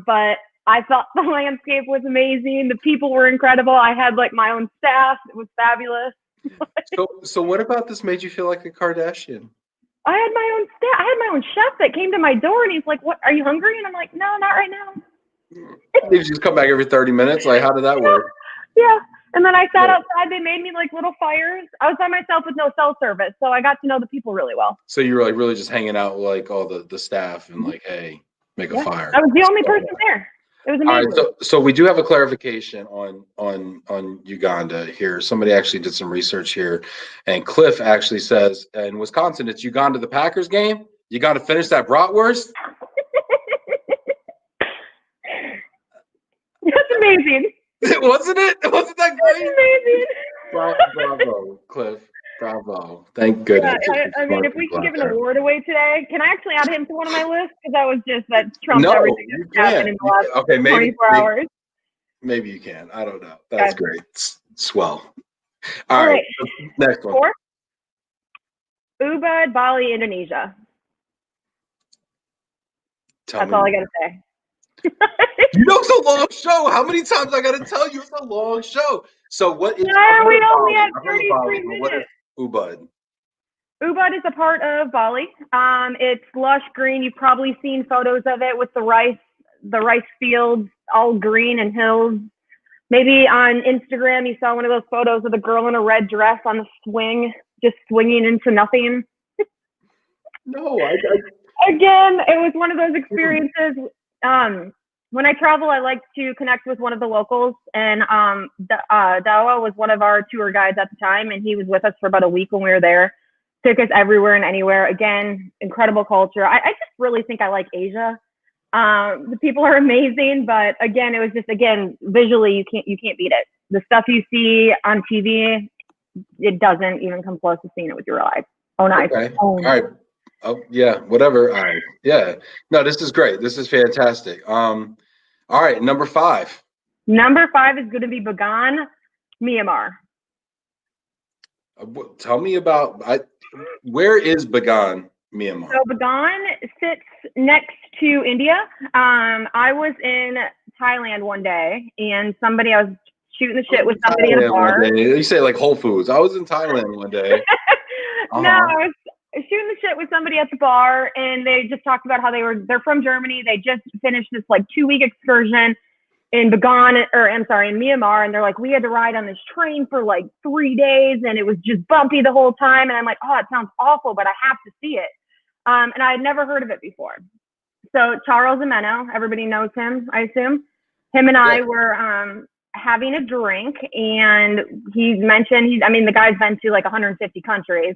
But I thought the landscape was amazing. The people were incredible. I had like my own staff. It was fabulous. So what about this made you feel like a Kardashian? I had my own staff. I had my own chef that came to my door, and he's like, "What? Are you hungry?" And I'm like, "No, not right now." Did you just come back every 30 minutes? Like, how did that work? Yeah. And then I sat outside. They made me like little fires. I was by myself with no cell service, so I got to know the people really well. So you were like really just hanging out with like all the staff and like, hey, make a fire. I was the only person there. It was amazing. All right, so we do have a clarification on Uganda here. Somebody actually did some research here, and Cliff actually says in Wisconsin, it's Uganda the Packers game. You got to finish that bratwurst. That's amazing. Wasn't it? Wasn't that great? That's amazing. Bravo, Cliff. Bravo. Thank goodness. Yeah, I mean, if we can give an award away today, can I actually add him to one of my lists? Because that trumps everything that's happened in the last 24 hours. Maybe you can. I don't know. That's great. Swell. All right. Next one. 4. Ubud, Bali, Indonesia. That's all I got to say. You know it's a long show. How many times I got to tell you it's a long show? So what is? No, we only have 33 minutes. What is Ubud? Ubud is a part of Bali. It's lush green. You've probably seen photos of it with the rice fields, all green and hills. Maybe on Instagram you saw one of those photos of the girl in a red dress on the swing, just swinging into nothing. No, Again, it was one of those experiences. When I travel, I like to connect with one of the locals, and Dawa was one of our tour guides at the time, and he was with us for about a week when we were there. Took us everywhere and anywhere. Again, incredible culture. I just really think I like Asia. The people are amazing, but again, it was just visually you can't beat it. The stuff you see on TV, it doesn't even come close to seeing it with your eyes. Own eyes. Okay. All right. Oh yeah, whatever. All right. Yeah. No, this is great. This is fantastic. All right, number 5. Number 5 is going to be Bagan, Myanmar. Tell me about where is Bagan, Myanmar? So Bagan sits next to India. I was in Thailand one day, and I was shooting the shit with somebody in a bar. You say like Whole Foods. I was in Thailand one day. No, I was shooting the shit with somebody at the bar, and they just talked about how they're from Germany. They just finished this like 2-week excursion in Bagan, in Myanmar, and they're like, we had to ride on this train for like 3 days, and it was just bumpy the whole time. And I'm like, oh, it sounds awful, but I have to see it. And I had never heard of it before. So Charles Ameno, everybody knows him, I assume. Him and I were having a drink, and he mentioned, the guy's been to like 150 countries.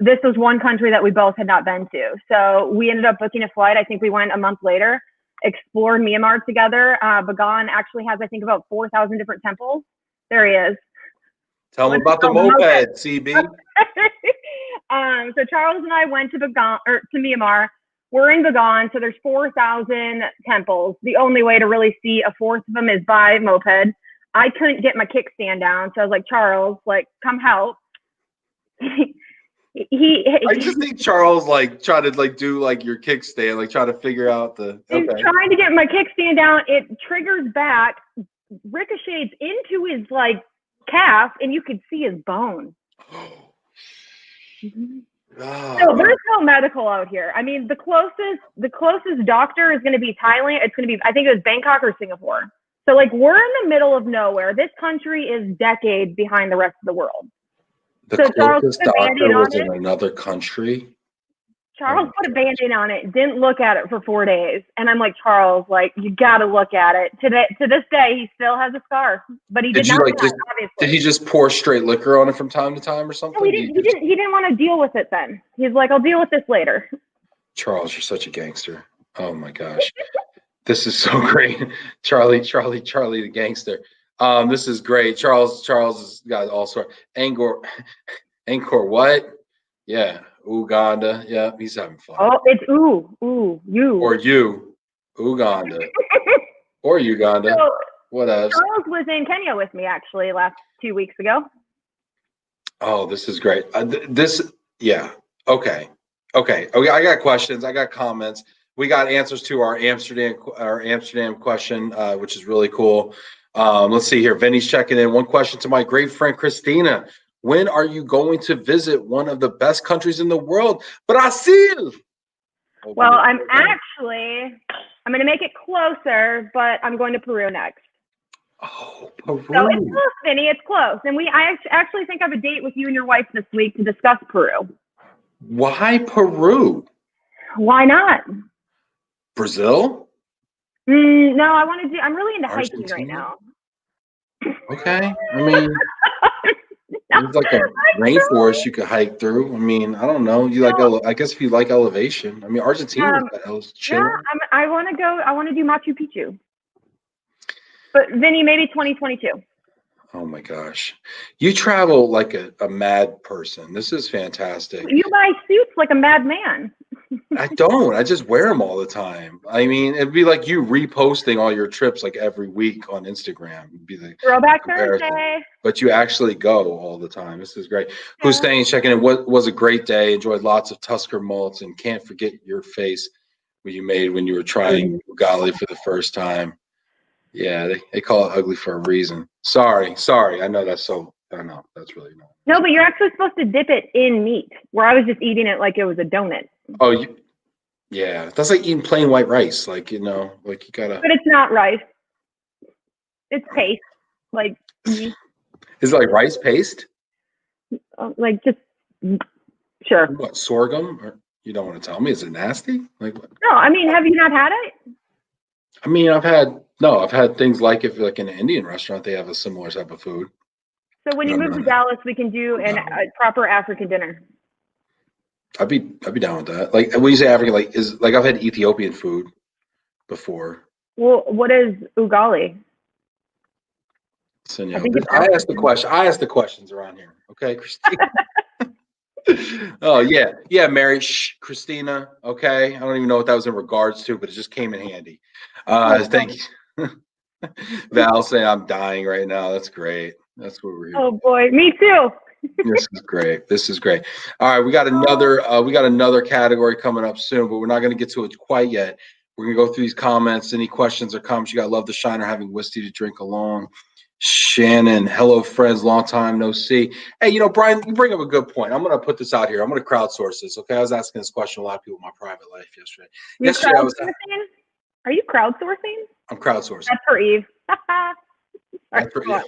This was one country that we both had not been to. So we ended up booking a flight. I think we went a month later, explored Myanmar together. Bagan actually has, I think, about 4,000 different temples. There he is. Tell me about the moped, CB. So Charles and I went to Myanmar. We're in Bagan, so there's 4,000 temples. The only way to really see a fourth of them is by moped. I couldn't get my kickstand down, so I was like, Charles, like, come help. I just think Charles like try to like do like your kickstand, like try to figure out the. He's trying to get my kickstand down. It triggers back, ricochets into his like calf, and you could see his bone. So there's no medical out here. I mean, the closest doctor is going to be Thailand. It's going to be, I think it was Bangkok or Singapore. So like we're in the middle of nowhere. This country is decades behind the rest of the world. The closest doctor was in another country. Charles put a Band-Aid on it, didn't look at it for 4 days. And I'm like, Charles, like, you got to look at it. To this day, he still has a scar, but he did not, obviously. Did he just pour straight liquor on it from time to time or something? No, he didn't want to deal with it then. He's like, I'll deal with this later. Charles, you're such a gangster. Oh my gosh. This is so great. Charlie the gangster. This is great. Charles has got all sorts. Angkor Wat? Yeah. Uganda. Yeah, he's having fun. Oh, it's you. Or you. Uganda. Or Uganda. So, what else? Charles was in Kenya with me actually last 2 weeks ago. Oh, this is great. Okay. I got questions. I got comments. We got answers to our Amsterdam question, which is really cool. Let's see here. Vinny's checking in. One question to my great friend Christina. When are you going to visit one of the best countries in the world, Brazil? Well, I'm going to make it closer, but I'm going to Peru next. Oh, Peru. So it's close, Vinny. It's close. And I actually think I have a date with you and your wife this week to discuss Peru. Why Peru? Why not? Brazil? No, I'm really into hiking right now. Okay. I mean, it's like a rainforest you could hike through. I mean, I don't know. I guess if you like elevation. I mean, Argentina is chill. Yeah, I want to go. I want to do Machu Picchu. But Vinny, maybe 2022. Oh my gosh. You travel like a mad person. This is fantastic. You buy suits like a madman. I don't. I just wear them all the time. I mean, it'd be like you reposting all your trips like every week on Instagram. It'd be the Throwback Thursday. But you actually go all the time. This is great. Yeah. Who's staying, checking in? What was a great day. Enjoyed lots of Tusker malts and can't forget your face you made when you were trying ugali for the first time. Yeah, they call it ugly for a reason. Sorry. I know that's really not. No, but you're actually supposed to dip it in meat, where I was just eating it like it was a donut. Oh, yeah. That's like eating plain white rice. Like, you gotta. But it's not rice. It's paste. Like. Is it like rice paste? Like just. Sure. What, sorghum? Or you don't want to tell me? Is it nasty? Like what? No, I mean, have you not had it? I mean, I've had things like if like in an Indian restaurant, they have a similar type of food. So when you move to Dallas, we can do a proper African dinner. I'd be down with that. Like when you say African, I've had Ethiopian food before. Well, what is ugali? So, I asked the question. I asked the questions around here. Okay, Christina. Oh yeah, Mary. Shh, Christina. Okay, I don't even know what that was in regards to, but it just came in handy. Thank you. Val saying I'm dying right now. That's great. That's what we're here. Oh boy, me too. This is great. This is great. All right, we got another category coming up soon, but we're not going to get to it quite yet. We're going to go through these comments. Any questions or comments? You got Love the Shiner having whiskey to drink along. Shannon, hello friends, long time no see. Hey, you know, Brian, you bring up a good point. I'm going to put this out here. I'm going to crowdsource this. Okay, I was asking this question to a lot of people in my private life yesterday. Yesterday, Are you crowdsourcing? I'm crowdsourcing. That's for Eve. That's for Eve.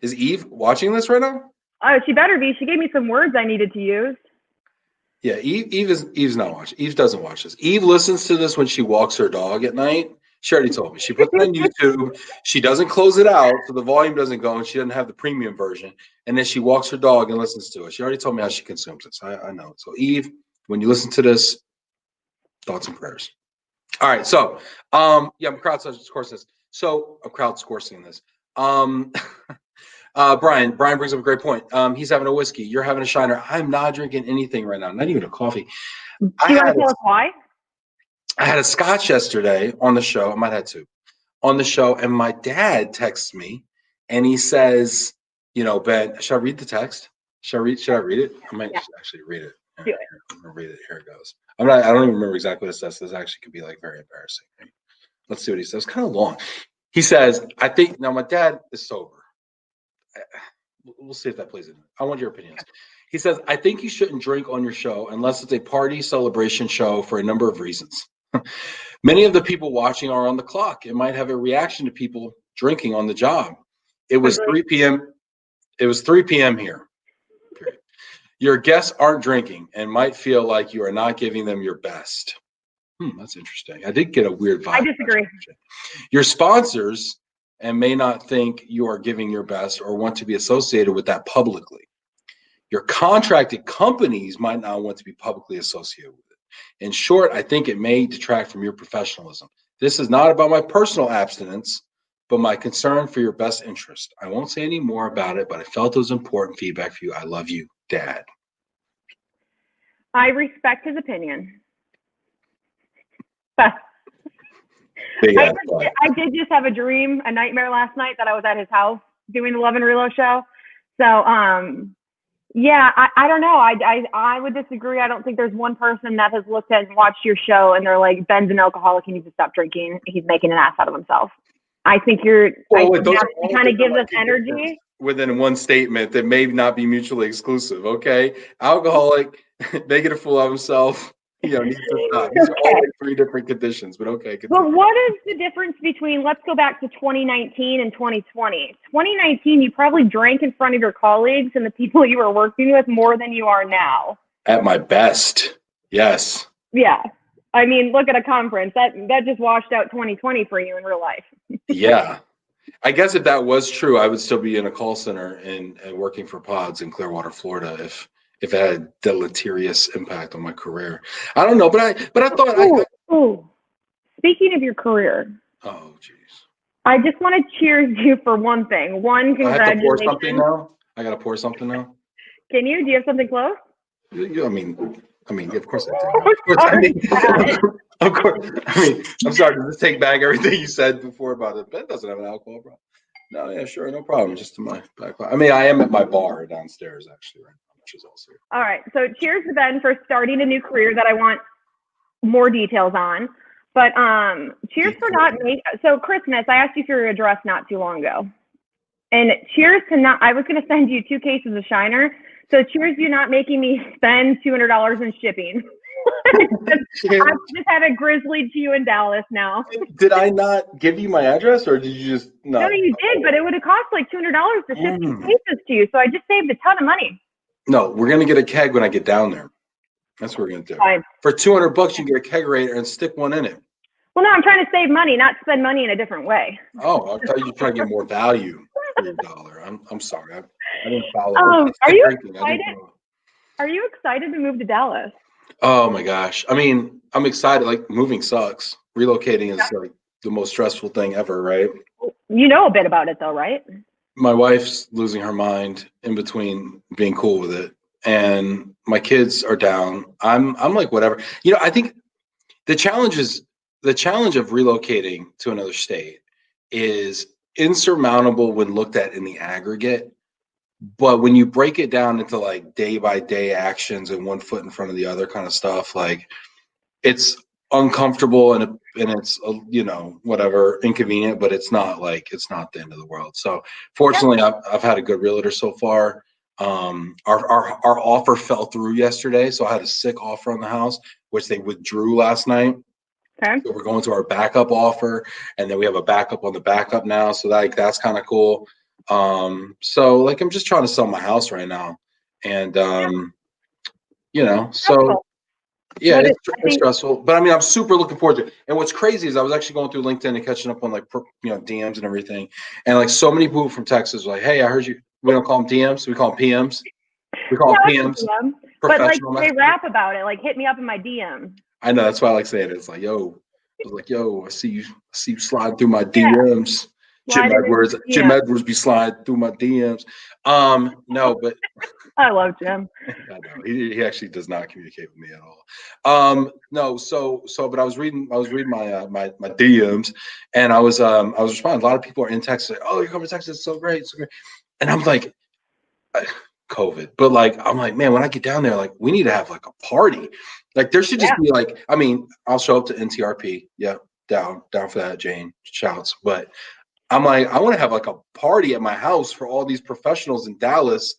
Is Eve watching this right now? Oh, she better be. She gave me some words I needed to use. Yeah, Eve's not watching. Eve doesn't watch this. Eve listens to this when she walks her dog at night. She already told me. She puts it on YouTube. She doesn't close it out, so the volume doesn't go, and she doesn't have the premium version. And then she walks her dog and listens to it. She already told me how she consumes it. So I know. So Eve, when you listen to this, thoughts and prayers. All right. So I'm crowdsourcing this. So I'm crowdsourcing this. Brian brings up a great point. He's having a whiskey. You're having a Shiner. I'm not drinking anything right now, not even a coffee. Do you want to tell us why? I had a scotch yesterday on the show. I might have two on the show, and my dad texts me, and he says, "You know, Ben, should I read the text? Should I read it? I might actually read it. Do it. I'm gonna read it. Here it goes. I don't even remember exactly what it says. This actually could be like very embarrassing. Let's see what he says. Kind of long. He says, "I think now my dad is sober. We'll see if that plays in. I want your opinions." He says, "I think you shouldn't drink on your show unless it's a party celebration show for a number of reasons. Many of the people watching are on the clock. It might have a reaction to people drinking on the job. It was 3 p.m. It was 3 p.m. here. Period. Your guests aren't drinking and might feel like you are not giving them your best." That's interesting. I did get a weird vibe. I disagree. Your sponsors and may not think you are giving your best or want to be associated with that publicly. Your contracted companies might not want to be publicly associated with it. In short, I think it may detract from your professionalism. This is not about my personal abstinence, but my concern for your best interest. I won't say any more about it, but I felt it was important feedback for you. I love you, Dad. I respect his opinion. I did just have a nightmare last night that I was at his house doing the Love and Relo show. So, yeah, I don't know. I would disagree. I don't think there's one person that has looked at and watched your show and they're like, "Ben's an alcoholic. He needs to stop drinking. He's making an ass out of himself." I think that kind of gives us energy. Within one statement that may not be mutually exclusive. Okay, alcoholic, making a fool of himself. You know, needs to stop. These are all like 3 different conditions, but okay. But what is the difference between, let's go back to 2019 and 2020. 2019, you probably drank in front of your colleagues and the people you were working with more than you are now. At my best, yes. Yeah. I mean, look at a conference. That just washed out 2020 for you in real life. Yeah. I guess if that was true, I would still be in a call center and working for Pods in Clearwater, Florida, if it had a deleterious impact on my career. I don't know, but I thought. Speaking of your career. Oh, geez. I just want to cheers you for one thing. One, congratulations. I have to pour something now? I got to pour something now? Can you? Do you have something close? I mean, of course I do. Of course. I mean, I'm sorry. Does this take back everything you said before about it? Ben doesn't have an alcohol problem. No, yeah, sure, no problem. Just to my back. I mean, I am at my bar downstairs, actually, right now, which is also. All right. So cheers to Ben for starting a new career that I want more details on. But cheers for not making. So Christmas, I asked you for your address not too long ago. And cheers to not, I was going to send you 2 cases of Shiner. So cheers to you not making me spend $200 in shipping. I just had a grizzly to you in Dallas now. Did I not give you my address, or did you just not? No, you did, but it would have cost like $200 to ship 2 cases to you. So I just saved a ton of money. No, we're gonna get a keg when I get down there. That's what we're gonna do. Fine. For $200, you can get a kegerator and stick one in it. Well, no, I'm trying to save money, not spend money in a different way. Oh, I thought you were trying to get more value for your dollar. I'm sorry. I didn't follow. Are you excited? Are you excited to move to Dallas? Oh my gosh. I mean, I'm excited. Like, moving sucks. Relocating is like the most stressful thing ever, right? You know a bit about it though, right? My wife's losing her mind in between being cool with it, and my kids are down. I'm like, whatever. You know, I think the challenge of relocating to another state is insurmountable when looked at in the aggregate. But when you break it down into like day by day actions and one foot in front of the other kind of stuff, like it's uncomfortable and it's whatever, inconvenient, but it's not the end of the world. So fortunately, I've had a good realtor so far. Our offer fell through yesterday, so I had a sick offer on the house, which they withdrew last night. Okay. So we're going to our backup offer, and then we have a backup on the backup now. So that's kind of cool. So like I'm just trying to sell my house right now, and so yeah, it's stressful, but I mean I'm super looking forward to it. And what's crazy is I was actually going through LinkedIn and catching up on like DMs and everything, and like so many people from Texas were like, hey, I heard you. We don't call them DMs, we call them PMs. We call them PMs. But like they rap about it, like hit me up in my DM. I know, that's why I like saying it. It's like, yo, I see you sliding through my DMs. Jim Edwards be sliding through my DMs. No, but I love Jim. I know he actually does not communicate with me at all. No, but I was reading my my DMs, and I was responding. A lot of people are in Texas. Like, oh, you're coming to Texas, it's so great, so great. And I'm like, COVID, but like I'm like, man, when I get down there, like we need to have like a party. Like there should just be like, I mean, I'll show up to NTRP. Yeah, down for that, Jane. Shouts. But I'm like, I want to have like a party at my house for all these professionals in Dallas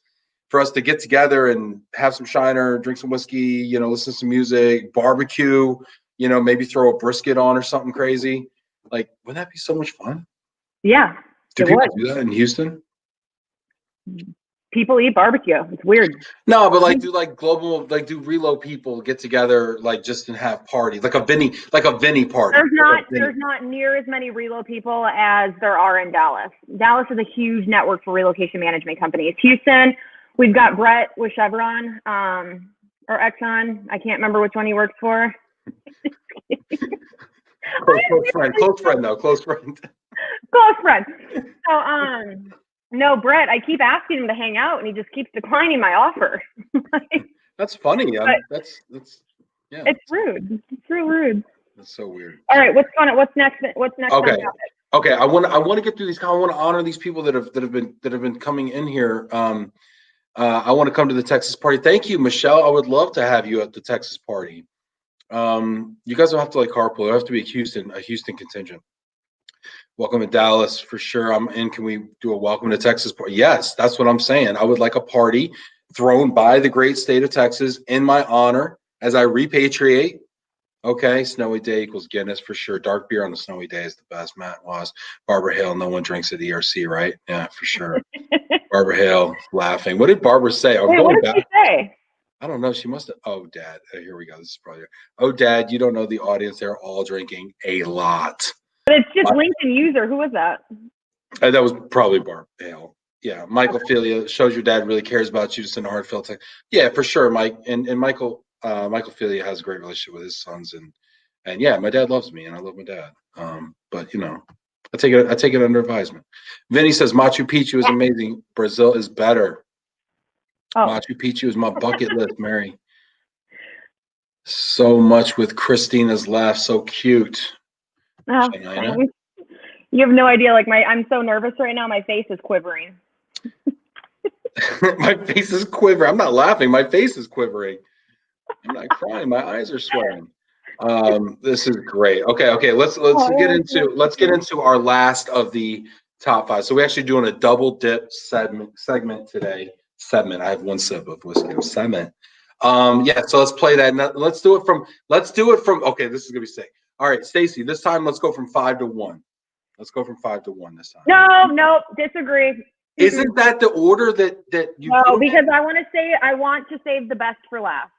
for us to get together and have some Shiner, drink some whiskey, listen to some music, barbecue, maybe throw a brisket on or something crazy. Like, wouldn't that be so much fun? Yeah. Do people do that in Houston? People eat barbecue. It's weird. No, but like do Relo people get together like just and have parties, like a Vinny party? There's not near as many Relo people as there are in Dallas. Dallas is a huge network for relocation management companies. Houston, we've got Brett with Chevron, or Exxon. I can't remember which one he works for. Close friend. Close friend. So no, Brett, I keep asking him to hang out, and he just keeps declining my offer. That's funny. That's yeah. It's rude. It's real rude. That's so weird. All right, what's next? What's next? Okay. Okay. I want to get through these. I want to honor these people that have been coming in here. I want to come to the Texas party. Thank you, Michelle. I would love to have you at the Texas party. You guys will have to like carpool. There have to be a Houston contingent. Welcome to Dallas for sure. I'm in. Can we do a welcome to Texas party? Yes, that's what I'm saying. I would like a party thrown by the great state of Texas in my honor as I repatriate. Okay, snowy day equals Guinness for sure. Dark beer on a snowy day is the best. Matt was. Barbara Hale, no one drinks at ERC, right? Yeah, for sure. Barbara Hale laughing. What did Barbara say? What did she say? I don't know. She must have. Oh, Dad. Here we go. This is probably. Oh, Dad, you don't know the audience. They're all drinking a lot. But it's just LinkedIn user. Who was that? That was probably Barb Hale. Yeah, Michael Filia shows your dad really cares about you. Just in a heartfelt text. Yeah, for sure, Mike. And Michael Filia has a great relationship with his sons, and yeah, my dad loves me, and I love my dad. But I take it under advisement. Vinny says Machu Picchu is amazing. Brazil is better. Oh. Machu Picchu is my bucket list, Mary. So much with Christina's laugh, so cute. Oh, you have no idea. Like I'm so nervous right now. My face is quivering. My face is quivering. I'm not laughing. My face is quivering. I'm not crying. My eyes are sweating. This is great. Okay. Let's get into our last of the top 5. So we're actually doing a double dip segment today. Segment. I have one sip of whiskey. Segment. Yeah. So let's play that. Now, let's do it from. Okay, this is gonna be sick. All right, Stacy. This time, let's go from 5 to 1. Let's go from 5 to 1 this time. No, disagree. Isn't that the order that you? No, because I want to save the best for last.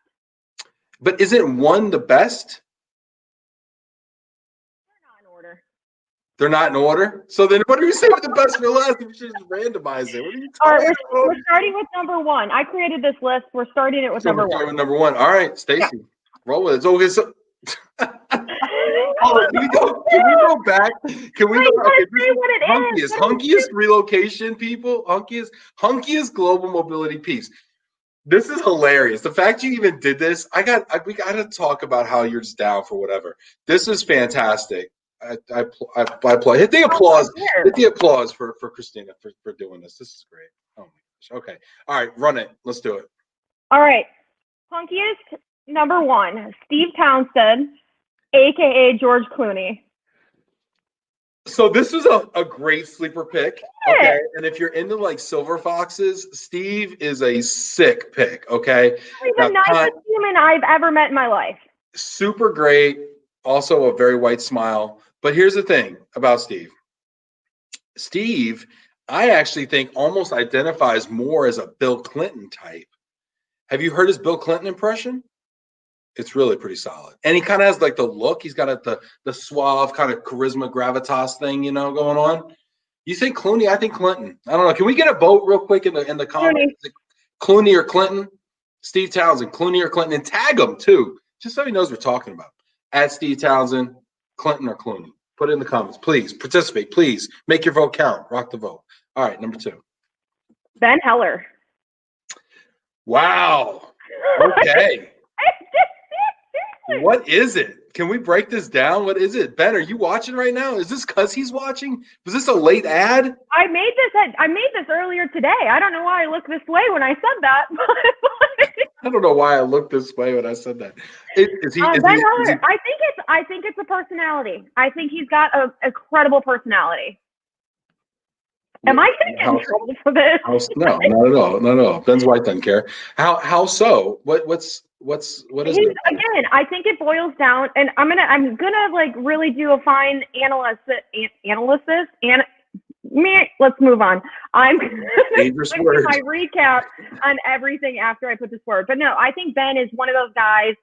But isn't 1 the best? They're not in order. They're not in order? So then what are you saying with the best for last? We should just randomize it. What are you talking about? We're starting with number 1. I created this list. We're starting it with number 1. Number 1. All right, Stacy, roll with it. Okay, so can we go back? Can we go? Okay, this is hunkiest relocation, people. Hunkiest global mobility piece. This is hilarious. The fact you even did this, we got to talk about how you're just down for whatever. This is fantastic. I applaud. Hit the applause. Hit the applause for Christina for doing this. This is great. Oh Okay. All right, run it. Let's do it. All right. Hunkiest number 1, Steve Townsend, aka George Clooney. So this is a great sleeper pick. Okay. And if you're into like silver foxes, Steve is a sick pick. Okay. He's the nicest human I've ever met in my life. Super great. Also a very white smile. But here's the thing about Steve. Steve, I actually think almost identifies more as a Bill Clinton type. Have you heard his Bill Clinton impression? It's really pretty solid. And he kind of has like the look. He's got the suave kind of charisma gravitas thing, you know, going on. You think Clooney? I think Clinton. I don't know. Can we get a vote real quick in the comments? Clooney or Clinton? Steve Townsend, Clooney or Clinton? And tag him too, just so he knows we're talking about. At Steve Townsend, Clinton or Clooney. Put it in the comments. Please participate. Please make your vote count. Rock the vote. All right, number 2. Ben Heller. Wow. Okay. What is it? Can we break this down? What is it? Ben, are you watching right now? Is this because he's watching? Was this a late ad? I made this earlier today. I don't know why I looked this way when I said that. I don't know why I looked this way when I said that. Is he? I think it's a personality. I think he's got a credible personality. Am I going to get in trouble for this? No, not at all. Not at all. Ben's white doesn't care. How so? What is it? Again, I think it boils down, and I'm gonna like really do a fine analysis. Let's move on. I'm gonna do my recap on everything after I put this forward. But no, I think Ben is one of those guys.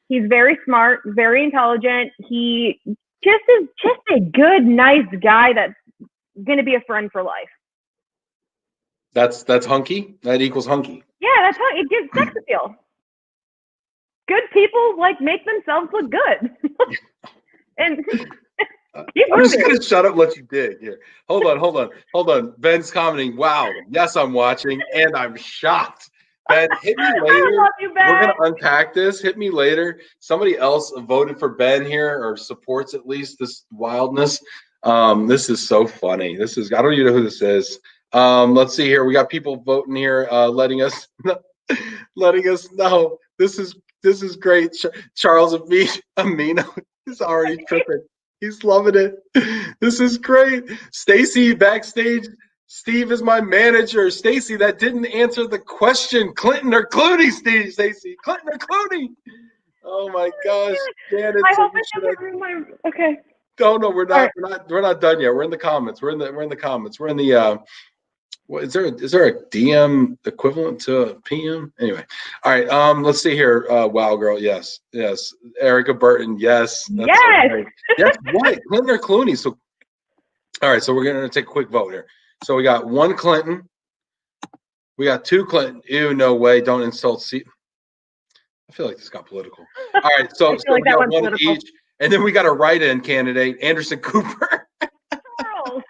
He's very smart, very intelligent. He just is just a good, nice guy that's gonna be a friend for life. That's hunky. That equals hunky. Yeah, that's how it gives sex appeal. Good people like make themselves look good. And I'm just gonna shut up and let you dig here. Hold on. Ben's commenting, wow, yes, I'm watching, and I'm shocked. Ben, hit me later. I love you, Ben. We're gonna unpack this. Hit me later. Somebody else voted for Ben here, or supports at least this wildness. This is so funny. I don't even know who this is. Let's see here. We got people voting here, letting us know. This is great. Charles Amino is already tripping. He's loving it. This is great. Stacy backstage. Steve is my manager. Stacy, that didn't answer the question. Clinton or Clooney, Steve? Stacy, Clinton or Clooney? Oh my gosh, Janet. I hope I didn't ruin my. Okay. No, we're not. We're not done yet. We're in the comments. We're in the comments. We're in the. What is there a DM equivalent to a PM? Anyway, all right. Let's see here. Wow, girl. Yes. Erica Burton. Yes. Yes. So yes. What? Clinton or Clooney? So, all right. So we're gonna take a quick vote here. So we got 1 Clinton. We got 2 Clinton. Ew, no way. Don't insult C. I feel like this got political. All right. So we got 1 political. Each, and then we got a write-in candidate, Anderson Cooper. Charles.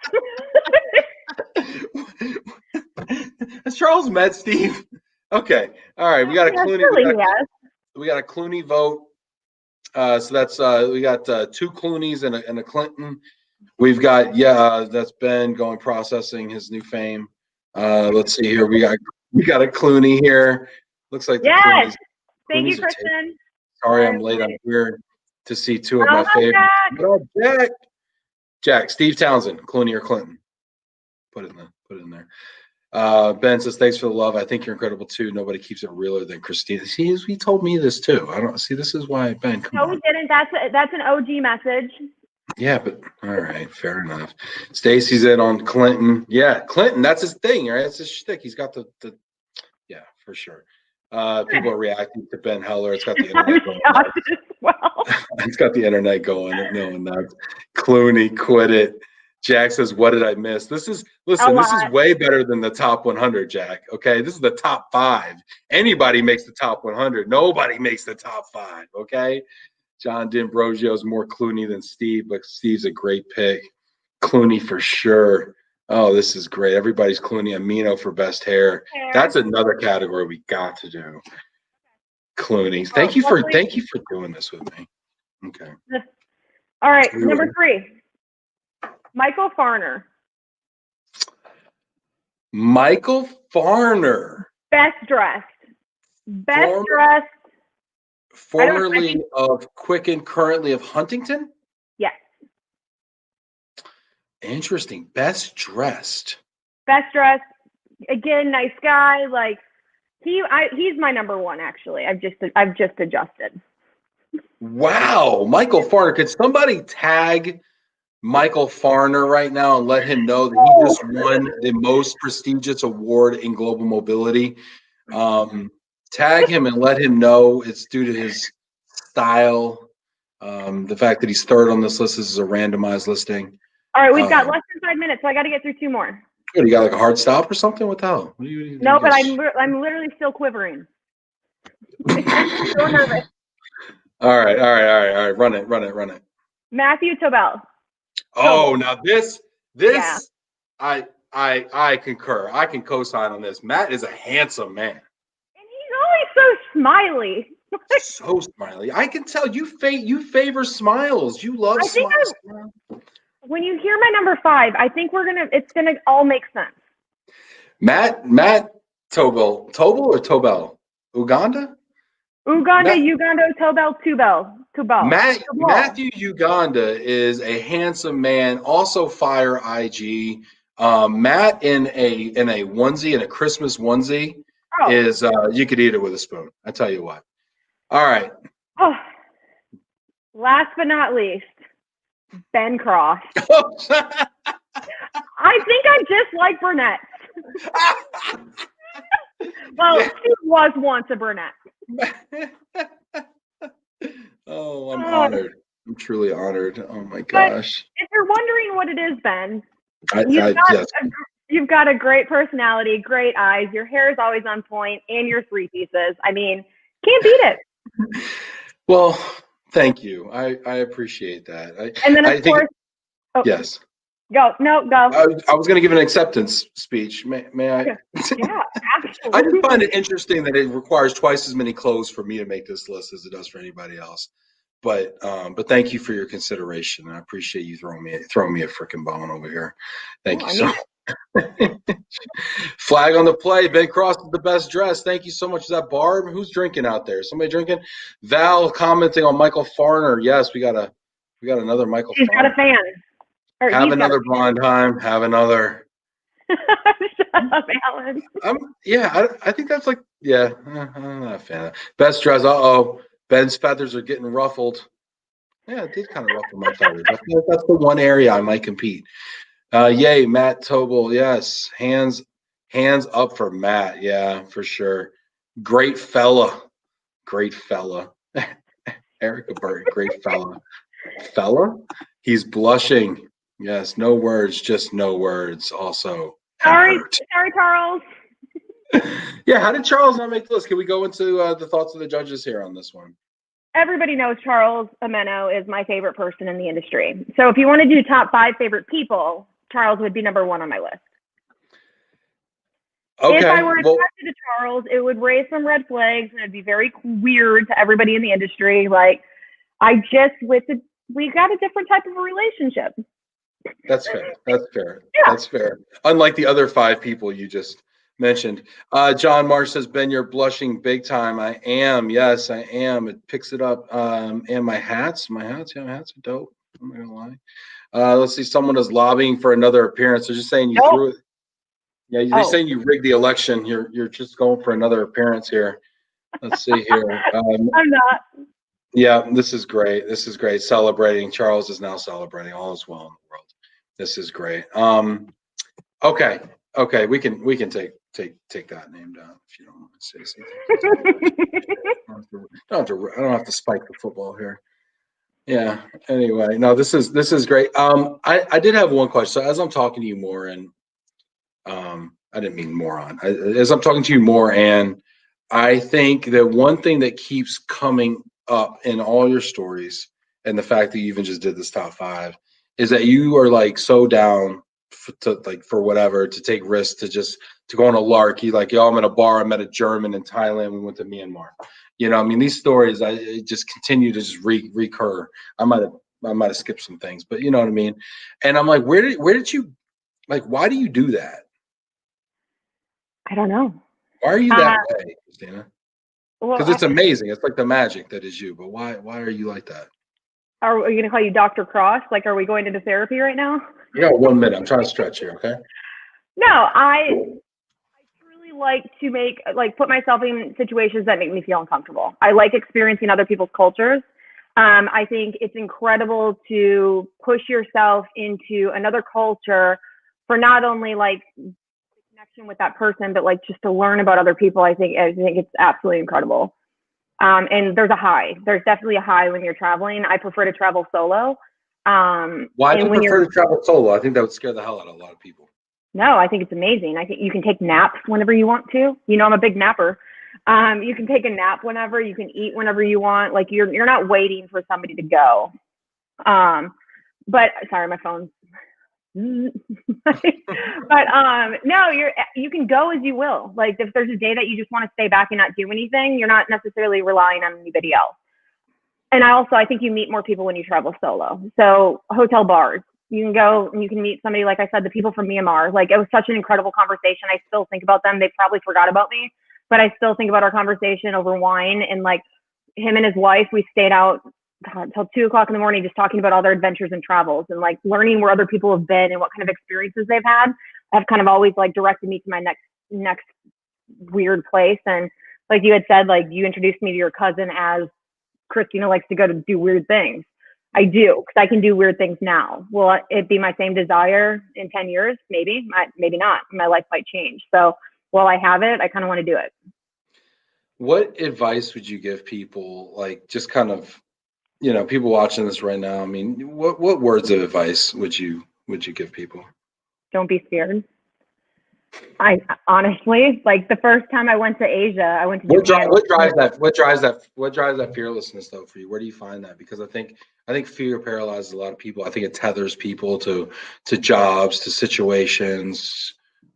Has Charles met Steve? Okay. All right. We got a Clooney. We got a Clooney vote. So that's we got 2 Clooneys and a Clinton. We've got that's Ben going processing his new fame. Let's see here. We got a Clooney here. Looks like yes. Thank you, Kristen. Sorry, I'm late. I'm here to see 2 of my favorites. Jack. Steve Townsend, Clooney or Clinton? Put it in there. Ben says, thanks for the love. I think you're incredible too. Nobody keeps it realer than Christina. See, he told me this too. I don't see. This is why Ben. No, we didn't. That's an OG message. Yeah, but all right, fair enough. Stacy's in on Clinton. Yeah, Clinton. That's his thing, right? That's his shtick. He's got the yeah, for sure. People are reacting to Ben Heller. It's got the internet going. It's got the internet going. No, not Clooney. Quit it. Jack says, what did I miss? This is way better than the top 100, Jack. Okay, this is the top 5. Anybody makes the top 100. Nobody makes the top 5. Okay. John D'Ambrosio is more Clooney than Steve, but Steve's a great pick. Clooney for sure. Oh, this is great. Everybody's Clooney. Amino for best hair. That's another category we got to do. Clooney. Thank you for doing this with me. Okay. All right, number 3. Michael Farner. Michael Farner. Best dressed. Formerly of Quicken, currently of Huntington? Yes. Interesting. Best dressed. Best dressed. Again, nice guy. Like he's my number one, actually. I've just adjusted. Wow. Michael Farner. Could somebody tag Michael Farner right now and let him know that he just won the most prestigious award in global mobility? Tag him and let him know it's due to his style. The fact that he's third on this list. This is a randomized listing. All right, we've got less than 5 minutes, so I got to get through 2 more. What, you got like a hard stop or something? What the hell? No, but I'm literally still quivering. I'm so nervous. All right. Run it. Mathew Tobel. Oh, now this, yeah. I concur. I can co-sign on this. Matt is a handsome man. And he's always so smiley. So smiley. I can tell you favor smiles. You love smiles. When you hear my number 5, I think it's gonna all make sense. Matt Tobel or Tobel? Uganda, Tobel. Mathew Uganda is a handsome man, also fire IG. Matt in a onesie, in a Christmas onesie, is you could eat it with a spoon. I tell you what. All right. Oh, last but not least, Ben Cross. I think I just like brunettes. Well, yeah. She was once a brunette. Oh, I'm honored. I'm truly honored. Oh my gosh. But if you're wondering what it is, Ben, yes. You've got a great personality, great eyes. Your hair is always on point, and your 3 pieces. I mean, can't beat it. Well, thank you. I appreciate that. And then of course, yes. Go. I was going to give an acceptance speech. May I? Yeah, absolutely. I just find it interesting that it requires twice as many clothes for me to make this list as it does for anybody else. But thank you for your consideration. I appreciate you throwing me a freaking bone over here. Thank you so much. Flag on the play. Ben Cross is the best dressed. Thank you so much. Is that Barb? Who's drinking out there? Somebody drinking? Val commenting on Michael Farner. Yes, we got another Michael. He's Farner. got a fan. Have another Blondheim. Have another. Shut up, Alan. I think that's like, yeah, I'm not a fan of that. Best dress. Ben's feathers are getting ruffled. Yeah, it did kind of ruffle my feathers. I feel like that's the one area I might compete. Yay, Matt Tobel. Yes, hands up for Matt. Yeah, for sure. Great fella. Erica Burton, great fella. He's blushing. Yes, no words, just no words. Also, sorry, Charles. Yeah, how did Charles not make the list? Can we go into the thoughts of the judges here on this one? Everybody knows Charles Ameno is my favorite person in the industry. So if you want to do top 5 favorite people, Charles would be number 1 on my list. Okay. If I were attracted to Charles, it would raise some red flags and it'd be very weird to everybody in the industry. Like, we got a different type of a relationship. That's fair. Yeah. That's fair. Unlike the other 5 people you just mentioned. John Marsh says, Ben, you're blushing big time. I am. Yes, I am. It picks it up. And my hats are dope. I'm not gonna lie. Let's see. Someone is lobbying for another appearance. They're just saying you threw it. Yeah, they're saying you rigged the election. You're just going for another appearance here. Let's see here. I'm not. Yeah, this is great. Celebrating. Charles is now celebrating. All is well in the world. This is great. Okay. We can take that name down if you don't want to say something. I don't have to spike the football here. Yeah. Anyway, no, this is great. I did have one question. So as I'm talking to you more, and I didn't mean moron. As I'm talking to you more, and I think that one thing that keeps coming up in all your stories, and the fact that you even just did this top 5, is that you are like so down for whatever, to take risks, to go on a lark. You like, I'm in a bar. I met a German in Thailand. We went to Myanmar. I mean, these stories, I just continue to just recur. I might have skipped some things, but you know what I mean. And I'm like, where did you, like, why do you do that? I don't know. Why are you that way, Christina? Well, Because it's amazing. It's like the magic that is you. But why are you like that? are we going to call you Dr. Cross? Like, are we going into therapy right now? I got 1 minute. I'm trying to stretch here, okay? No, I truly like to put myself in situations that make me feel uncomfortable. I like experiencing other people's cultures. I think it's incredible to push yourself into another culture for not only like the connection with that person, but like just to learn about other people. I think it's absolutely incredible. And there's a high. There's definitely a high when you're traveling. I prefer to travel solo. Why do you prefer to travel solo? I think that would scare the hell out of a lot of people. No, I think it's amazing. I think you can take naps whenever you want to. You know, I'm a big napper. You can take a nap whenever, you can eat whenever you want. Like you're not waiting for somebody to go. But sorry, my phone's but no, you can go as you will. Like if there's a day that you just want to stay back and not do anything, you're not necessarily relying on anybody else. And I think you meet more people when you travel solo. So hotel bars, you can go and you can meet somebody, like I said, the people from Myanmar. Like it was such an incredible conversation. I still think about them. They probably forgot about me, but I still think about our conversation over wine. And like him and his wife, we stayed out until 2:00 in the morning, just talking about all their adventures and travels and like learning where other people have been and what kind of experiences they've had. Have kind of always like directed me to my next weird place. And like you had said, like you introduced me to your cousin as Christina likes to go to do weird things. I do, because I can do weird things now. Will it be my same desire in 10 years? Maybe, maybe not. My life might change. So while I have it, I kind of want to do it. What advice would you give people, like just kind of, you know, people watching this right now? I mean, what words of advice would you give people? Don't be scared. I honestly, like the first time I went to Asia, I went to Japan. What drives that fearlessness though for you? Where do you find that? Because I think fear paralyzes a lot of people. I think it tethers people to jobs, to situations.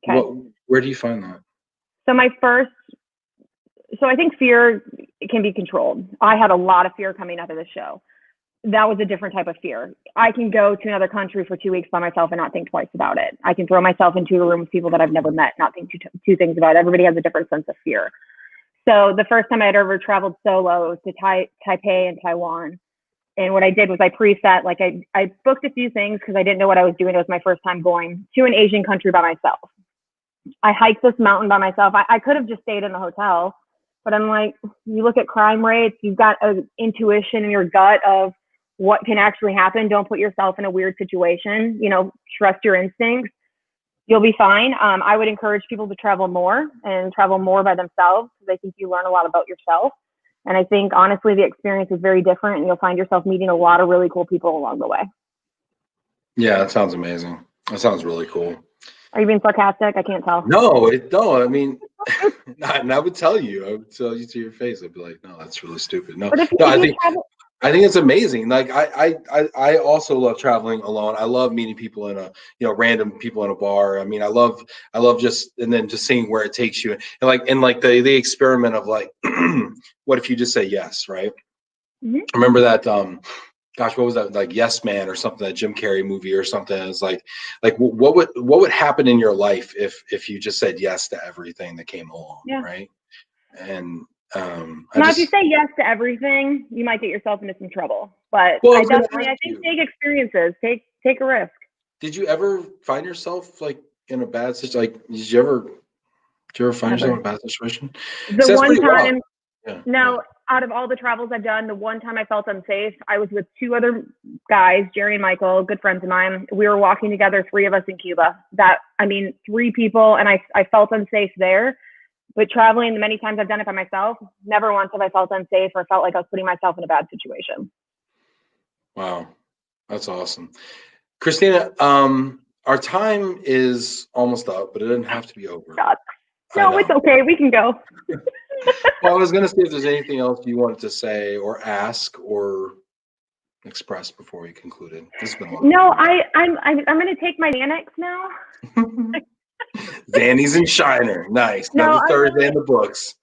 Okay. Where do you find that? So I think fear can be controlled. I had a lot of fear coming out of the show. That was a different type of fear. I can go to another country for 2 weeks by myself and not think twice about it. I can throw myself into a room with people that I've never met, not think two things about it. Everybody has a different sense of fear. So the first time I had ever traveled solo to Taipei and Taiwan. And what I did was I preset, like I booked a few things because I didn't know what I was doing. It was my first time going to an Asian country by myself. I hiked this mountain by myself. I could have just stayed in the hotel, but I'm like, you look at crime rates, you've got an intuition in your gut of what can actually happen. Don't put yourself in a weird situation. You know, trust your instincts. You'll be fine. I would encourage people to travel more and travel more by themselves because I think you learn a lot about yourself. And I think, honestly, the experience is very different and you'll find yourself meeting a lot of really cool people along the way. Yeah, that sounds amazing. That sounds really cool. Are you being sarcastic? I can't tell. No, I mean, and I would tell you. I would tell you to your face. I'd be like, no, that's really stupid. No, I think it's amazing. Like I also love traveling alone. I love meeting people in random people in a bar. I mean, I love just seeing where it takes you. And like the experiment of like, what if you just say yes, right? Mm-hmm. Remember that gosh, what was that, like Yes Man or something, that Jim Carrey movie or something? It's like what would happen in your life if you just said yes to everything that came along, right? And if you say yes to everything, you might get yourself into some trouble. But I think take experiences, take a risk. Did you ever find yourself like in a bad situation? Like, did you ever find yourself in a bad situation? The one time, out of all the travels I've done, the one time I felt unsafe, I was with two other guys, Jerry and Michael, good friends of mine. We were walking together, three of us in Cuba. Three people, and I felt unsafe there. But traveling, the many times I've done it by myself, never once have I felt unsafe or felt like I was putting myself in a bad situation. Wow, that's awesome. Christina, our time is almost up, but it doesn't have to be over. God. No, it's okay. We can go. Well, I was going to see if there's anything else you wanted to say or ask or express before we concluded. This has been a lot. No, I'm going to take my Xanax now. Xannies and Shiner. Nice. Another Thursday in the books.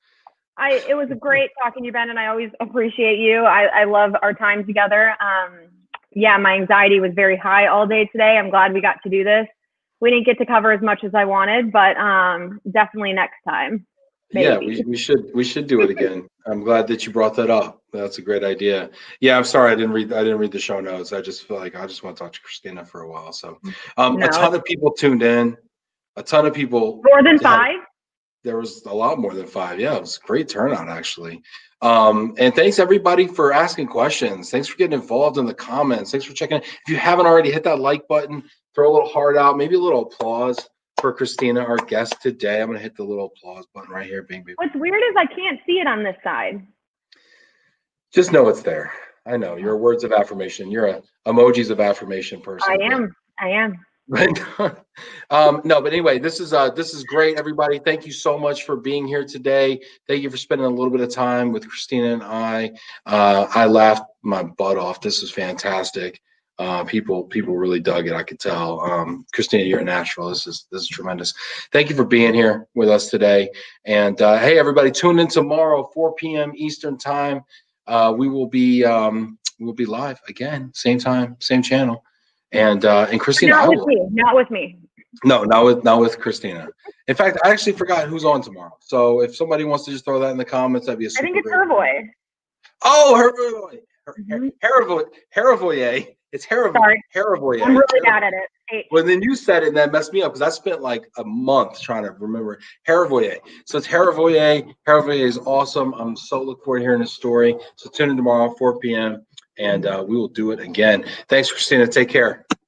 It was great talking to you, Ben, and I always appreciate you. I love our time together. My anxiety was very high all day today. I'm glad we got to do this. we didn't get to cover as much as I wanted, but definitely next time. Yeah, Maybe. we should do it again. I'm glad that you brought that up. That's a great idea. Yeah, I'm sorry I didn't read the show notes. I just feel like I just want to talk to Christina for a while. So a No, ton of people tuned in. A ton of people. more than 5. There was a lot more than 5. Yeah, it was a great turnout actually. And thanks everybody for asking questions. Thanks for getting involved in the comments. Thanks for checking. If you haven't already, hit that like button, throw a little heart out, maybe a little applause for Christina, our guest today. I'm gonna hit the little applause button right here, bing, bing. What's weird is I can't see it on this side. Just know it's there. I know you're words of affirmation. You're a emojis of affirmation person. I am. But no, but anyway, this is great, everybody. Thank you so much for being here today. Thank you for spending a little bit of time with Christina and I. I laughed my butt off. This is fantastic. People really dug it. I could tell. Christina, you're a natural. This is tremendous. Thank you for being here with us today. And hey, everybody, tune in tomorrow, 4 p.m. Eastern time. We will be live again, same time, same channel. And Christina, not with me. No, not with Christina. In fact, I actually forgot who's on tomorrow. So if somebody wants to just throw that in the comments, that'd be a super. I think it's Hervoy. Oh, Hervoy. It's Hervoy. Sorry. Hervoy. I'm really bad at it. Well, then you said it, and that messed me up because I spent like a month trying to remember Hervoy. So it's Hervoy. Hervoy is awesome. I'm so looking forward to hearing his story. So tune in tomorrow, 4 p.m. and we will do it again. Thanks, Christina. Take care.